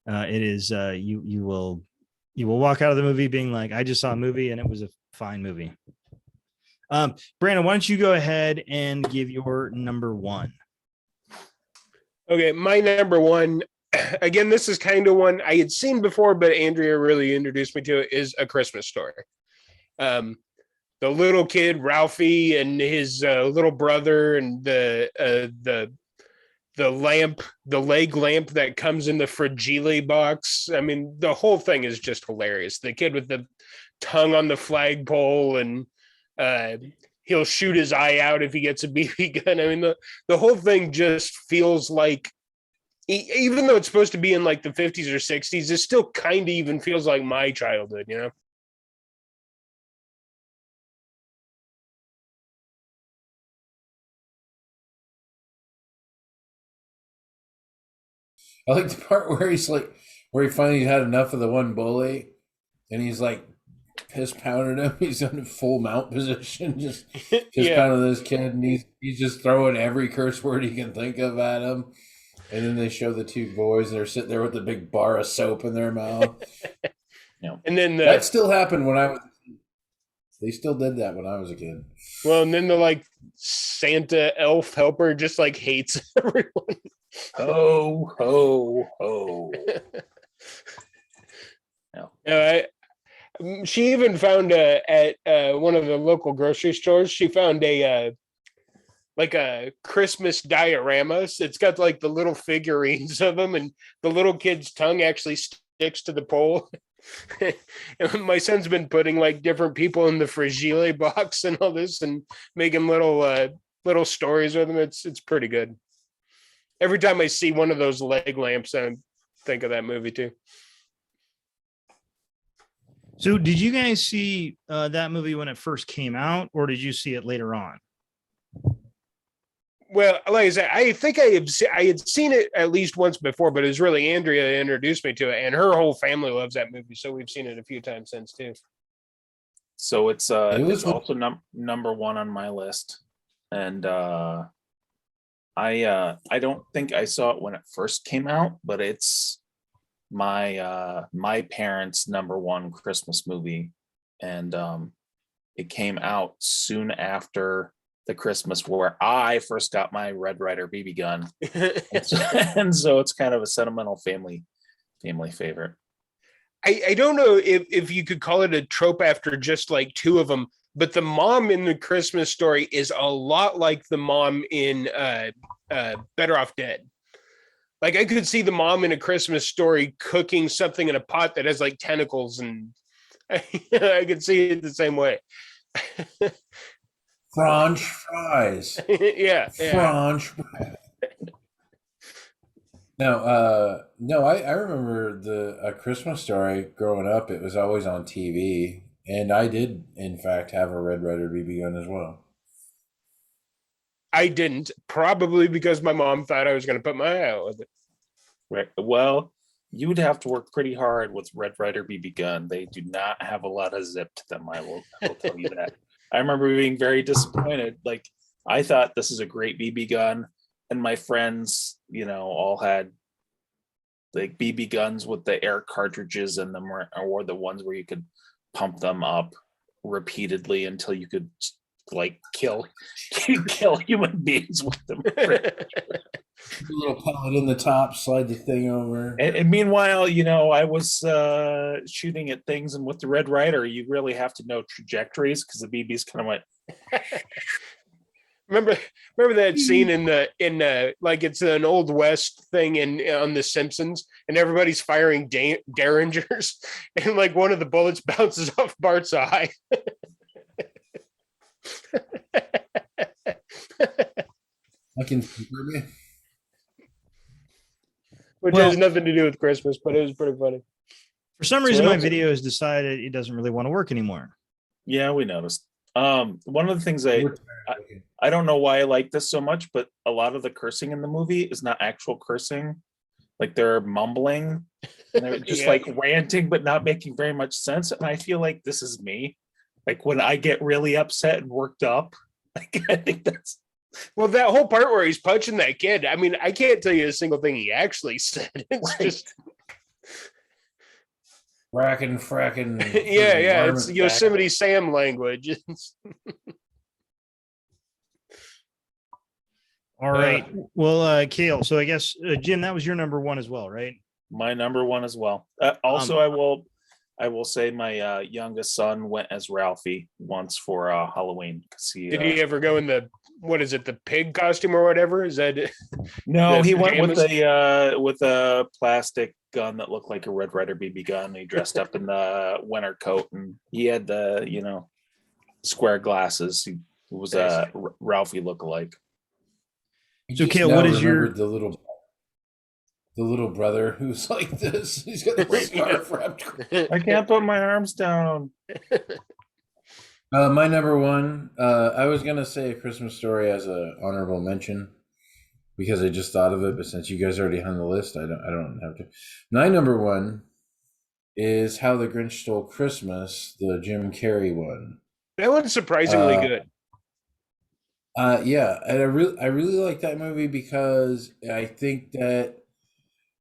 It is. You will walk out of the movie being like, I just saw a movie and it was a fine movie. Brandon, why don't you go ahead and give your number one? Okay, my number one. Again, this is kind of one I had seen before, but Andrea really introduced me to it. Is A Christmas Story. The little kid Ralphie and his little brother, and the lamp, the leg lamp that comes in the fragile box. I mean, the whole thing is just hilarious. The kid with the tongue on the flagpole, and he'll shoot his eye out if he gets a BB gun. I mean, the whole thing just feels like, even though it's supposed to be in like the 50s or 60s, it still kind of even feels like my childhood, you know? I like the part where he's like, where he finally had enough of the one bully, and he's like piss pounding him. He's in full mount position, just pounding this kid, and he's just throwing every curse word he can think of at him. And then they show the two boys, and they're sitting there with a big bar of soap in their mouth. And then that still happened when I was. They still did that when I was a kid. Well, and then the like Santa elf helper just like hates everyone. Ho, ho, ho. She even found at one of the local grocery stores, she found a like a Christmas diorama. It's got like the little figurines of them, and the little kid's tongue actually sticks to the pole. And my son's been putting like different people in the fragile box and all this, and making little stories with them. It's pretty good. Every time I see one of those leg lamps, I think of that movie too. So did you guys see that movie when it first came out, or did you see it later on? Well, like I said, I think I had seen it at least once before, but it was really Andrea that introduced me to it, and her whole family loves that movie, so we've seen it a few times since too. So it's also number one on my list, and I don't think I saw it when it first came out, but it's my parents' number one Christmas movie, and it came out soon after the Christmas where I first got my Red Ryder BB gun, and so it's kind of a sentimental family favorite. I don't know if you could call it a trope after just like two of them, but the mom in the Christmas Story is a lot like the mom in Better Off Dead. Like I could see the mom in A Christmas Story cooking something in a pot that has like tentacles, and I could see it the same way. French fries. Yeah. French fries. No, I remember A Christmas Story growing up. It was always on TV, and I did, in fact, have a Red Ryder BB gun as well. I didn't, probably because my mom thought I was going to put my eye out with it. Right. Well, you would have to work pretty hard with Red Ryder BB gun. They do not have a lot of zip to them. I will tell you that. I remember being very disappointed. Like, I thought this is a great BB gun, and my friends, all had like BB guns with the air cartridges in them, or the ones where you could pump them up repeatedly until you could like kill human beings with them. A little pellet in the top, slide the thing over. And meanwhile, I was shooting at things, and with the Red Ryder, you really have to know trajectories because the BBs kind of went. Remember that scene in like it's an old West thing on The Simpsons, and everybody's firing derringers, and like one of the bullets bounces off Bart's eye. I can confirm it. Which has nothing to do with Christmas, but it was pretty funny. For some reason, my video has decided it doesn't really want to work anymore. Yeah, we noticed. One of the things I don't know why I like this so much, but a lot of the cursing in the movie is not actual cursing. Like they're mumbling, and they're just like ranting, but not making very much sense. And I feel like this is me. Like when I get really upset and worked up, like I think that's. Well, that whole part where he's punching that kid, I mean, I can't tell you a single thing he actually said. It's just fracking. Yeah, it's Yosemite Sam language. All right. Well, Kale, so I guess, Jim, that was your number one as well, right? My number one as well. Also, I will I will say my youngest son went as Ralphie once for Halloween because he. Did he ever go in the what is it, the pig costume or whatever? Is that No, the he went pajamas? with a plastic gun that looked like a Red Ryder BB gun. He dressed up in the winter coat and he had the square glasses. He was a Ralphie lookalike. You So, just Kale, now what is your remembered the little brother who's like this. He's got the scarf wrapped. I can't put my arms down. My number one, I was gonna say A Christmas Story as a honorable mention because I just thought of it, but since you guys already on the list, I don't have to. My number one is How the Grinch Stole Christmas, the Jim Carrey one. That one's surprisingly Uh, good. Yeah, and I really like that movie because I think that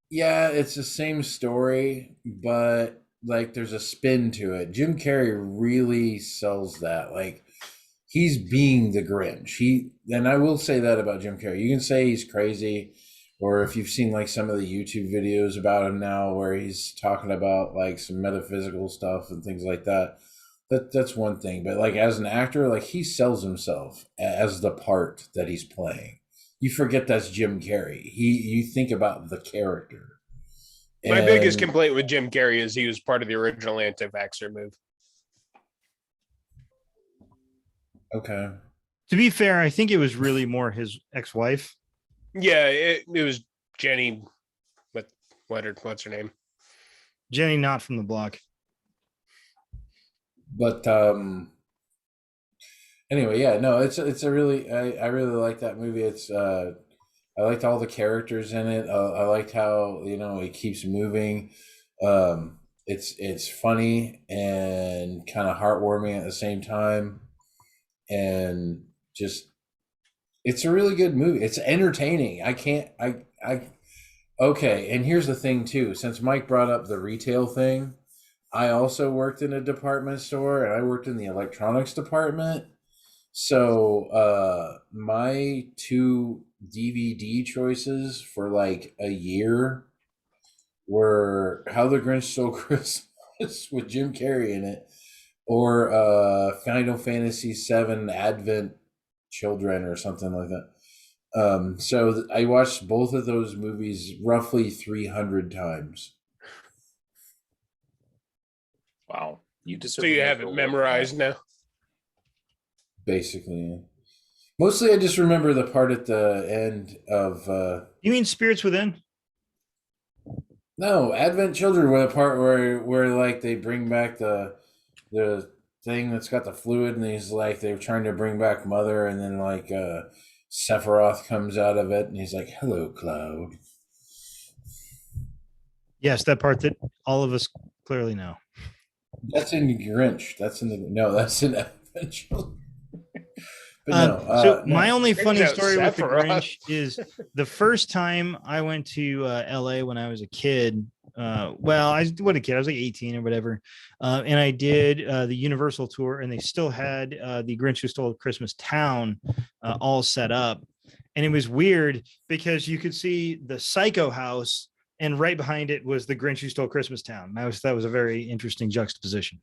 it's the same story, but like there's a spin to it. Jim Carrey really sells that. Like he's being the Grinch. And I will say that about Jim Carrey. You can say he's crazy, or if you've seen like some of the YouTube videos about him now where he's talking about like some metaphysical stuff and things like that. That's one thing. But like as an actor, like he sells himself as the part that he's playing. You forget that's Jim Carrey. You think about the character. My biggest And complaint with Jim Carrey is he was part of the original anti-vaxxer move. okay. To be fair, I think it was really more his ex-wife. Yeah, it was Jenny. What's her name? Jenny, not from the block. But anyway, yeah, no, it's a really I really like that movie. It's I liked all the characters in it. I liked how it keeps moving. It's funny and kind of heartwarming at the same time, and just it's a really good movie. It's entertaining. Okay. And here's the thing too. Since Mike brought up the retail thing, I also worked in a department store and I worked in the electronics department. So my two DVD choices for like a year were How the Grinch Stole Christmas with Jim Carrey in it, or Final Fantasy VII Advent Children or something like that. So I watched both of those movies roughly 300 times. Wow, you deserve. So you have it memorized now? Basically. Mostly I just remember the part at the end of You mean Spirits Within? no, Advent Children, where the part where like they bring back the thing that's got the fluid and he's like they're trying to bring back Mother, and then like Sephiroth comes out of it and he's like, "Hello, Cloud." Yes, that part that all of us clearly know. That's in Grinch. That's in Advent Children. But So no. my only funny Turns out story with the Sephiroth. Grinch is the first time I went to LA when I was a kid. Well, I was a kid. I was like 18 or whatever, and I did the Universal tour, and they still had the Grinch Who Stole Christmas Town all set up, and it was weird because you could see the Psycho House, and right behind it was the Grinch Who Stole Christmas Town. That was a very interesting juxtaposition.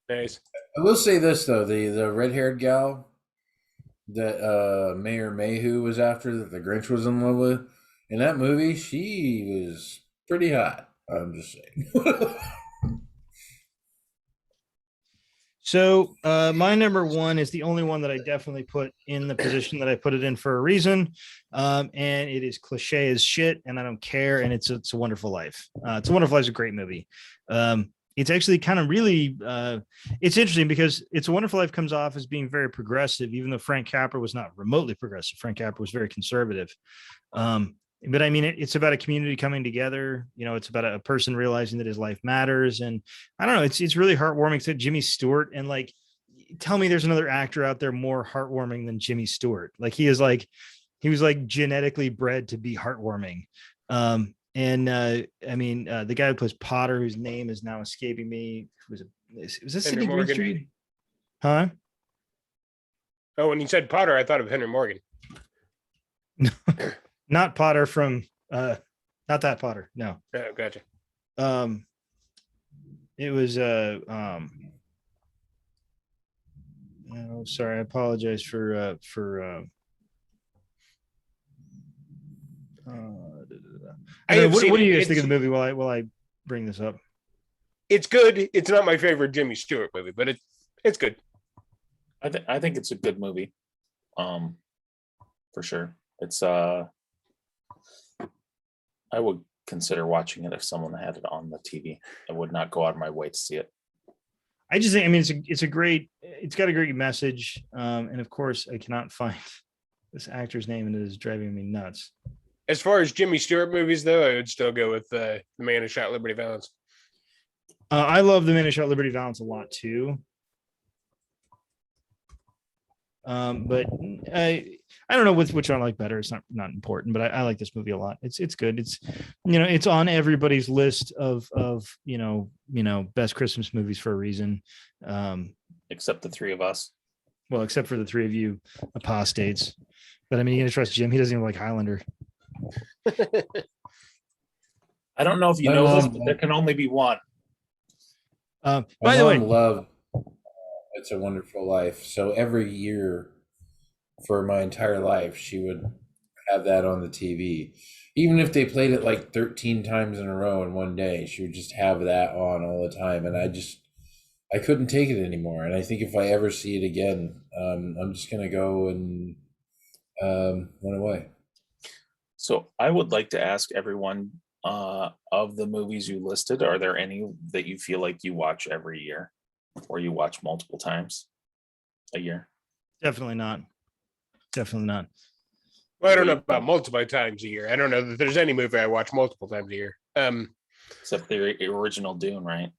Nice. I will say this though, the red-haired gal that Mayor Mayhew was after, that the Grinch was in love with, in that movie, she was pretty hot. I'm just saying. So my number one is the only one that I definitely put in the position that I put it in for a reason. And it is cliche as shit, and I don't care. And it's a Wonderful Life. It's a Wonderful Life is a great movie. It's actually kind of really it's interesting because It's a Wonderful Life comes off as being very progressive, even though Frank Capra was not remotely progressive. Frank Capra was very conservative. But I mean, it's about a community coming together. It's about a person realizing that his life matters. And I don't know, it's really heartwarming. To Jimmy Stewart, and like, tell me there's another actor out there more heartwarming than Jimmy Stewart. Like he was like genetically bred to be heartwarming. I mean, the guy who plays Potter, whose name is now escaping me, was this Henry Sidney Morgan. Greenstreet? Huh? Oh, when you said Potter, I thought of Henry Morgan. Not Potter from not that Potter. No. Oh, gotcha. It was oh, sorry, I apologize I don't know, what do you guys think of the movie while I bring this up? It's good. It's not my favorite Jimmy Stewart movie, but it's good. I think it's a good movie. For sure. It's I would consider watching it if someone had it on the TV. I would not go out of my way to see it. I just think, I mean, it's got a great message. And of course I cannot find this actor's name, and it is driving me nuts. As far as Jimmy Stewart movies, though, I would still go with The Man Who Shot Liberty Valance. I love The Man Who Shot Liberty Valance a lot too. But I don't know which I like better. It's not important, but I like this movie a lot. It's good. It's, it's on everybody's list of best Christmas movies for a reason. Except the three of us. Well, except for the three of you apostates. But I mean, you gotta trust Jim. He doesn't even like Highlander. I don't know if you know this, but there can only be one. By the way, love It's a Wonderful Life. So every year for my entire life, she would have that on the TV. Even if they played it like 13 times in a row in one day, she would just have that on all the time. And I couldn't take it anymore. And I think if I ever see it again, I'm just going to go and run away. So I would like to ask everyone, of the movies you listed, are there any that you feel like you watch every year or you watch multiple times a year? definitely not. Well, I don't know about multiple times a year. I don't know that there's any movie I watch multiple times a year. Except the original Dune, right?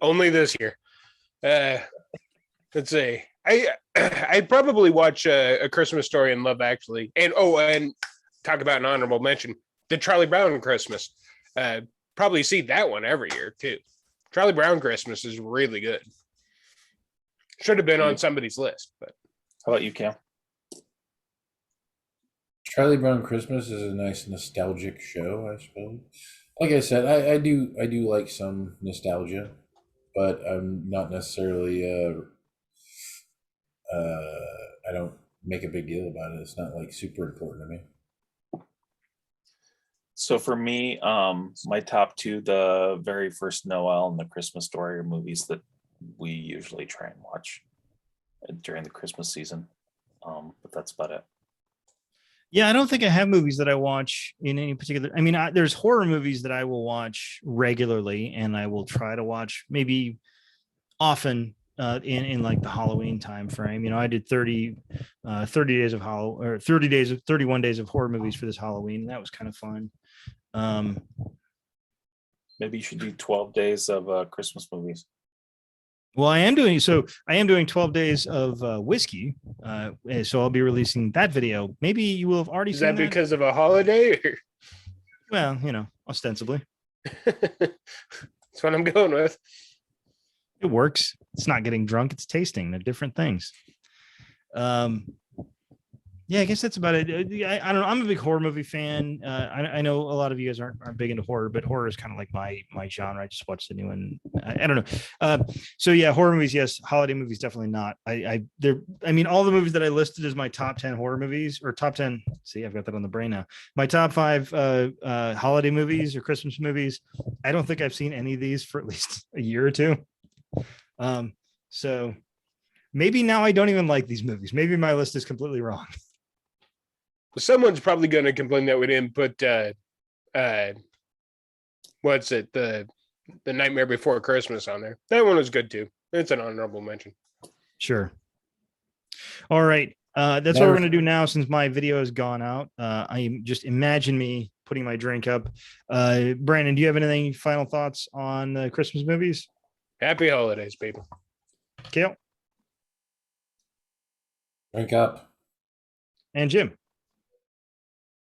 Only this year. Let's see. I probably watch A Christmas Story and Love Actually, and talk about an honorable mention, the Charlie Brown Christmas. Probably see that one every year too. Charlie Brown Christmas is really good. Should have been on somebody's list, but how about you, Cam? Charlie Brown Christmas is a nice nostalgic show, I suppose. Like I said, I do like some nostalgia, but I'm not necessarily I don't make a big deal about it. It's not like super important to me. So for me, my top two, the very first Noel and the Christmas Story, are movies that we usually try and watch during the Christmas season. But that's about it. Yeah, I don't think I have movies that I watch in any particular. I mean, there's horror movies that I will watch regularly, and I will try to watch maybe often in like the Halloween time frame. I did 30 days of 31 days of horror movies for this Halloween, and that was kind of fun. Maybe you should do 12 days of Christmas movies. Well, I am doing 12 days of whiskey. So I'll be releasing that video. Maybe you will have already seen that. Is that because of a holiday? Or? Well, ostensibly. That's what I'm going with. It works. It's not getting drunk. It's tasting. They're different things. Yeah, I guess that's about it. I don't know. I'm a big horror movie fan. I know a lot of you guys aren't big into horror, but horror is kind of like my genre. I just watched the new one. I don't know. So yeah, horror movies, yes. Holiday movies, definitely not. I mean, all the movies that I listed as my top 10 horror movies, or top 10. See, I've got that on the brain now. My top 5 holiday movies or Christmas movies. I don't think I've seen any of these for at least a year or two. So maybe now I don't even like these movies. Maybe my list is completely wrong. Someone's probably going to complain that we didn't put what's it, the Nightmare Before Christmas on there. That one was good too. It's an honorable mention. Sure. All right. That's what we're going to do now, since my video has gone out. I just imagine me putting my drink up. Brandon, do you have any final thoughts on the Christmas movies? Happy holidays, people. Kale? Drink up. And Jim?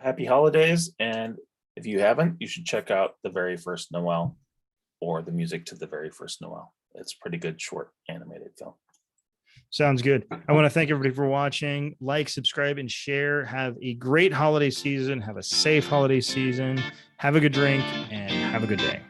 Happy holidays. And if you haven't, you should check out The Very First Noel, or the music to The Very First Noel. It's a pretty good short animated film. Sounds good. I want to thank everybody for watching. Like, subscribe, and share. Have a great holiday season. Have a safe holiday season. Have a good drink, and have a good day.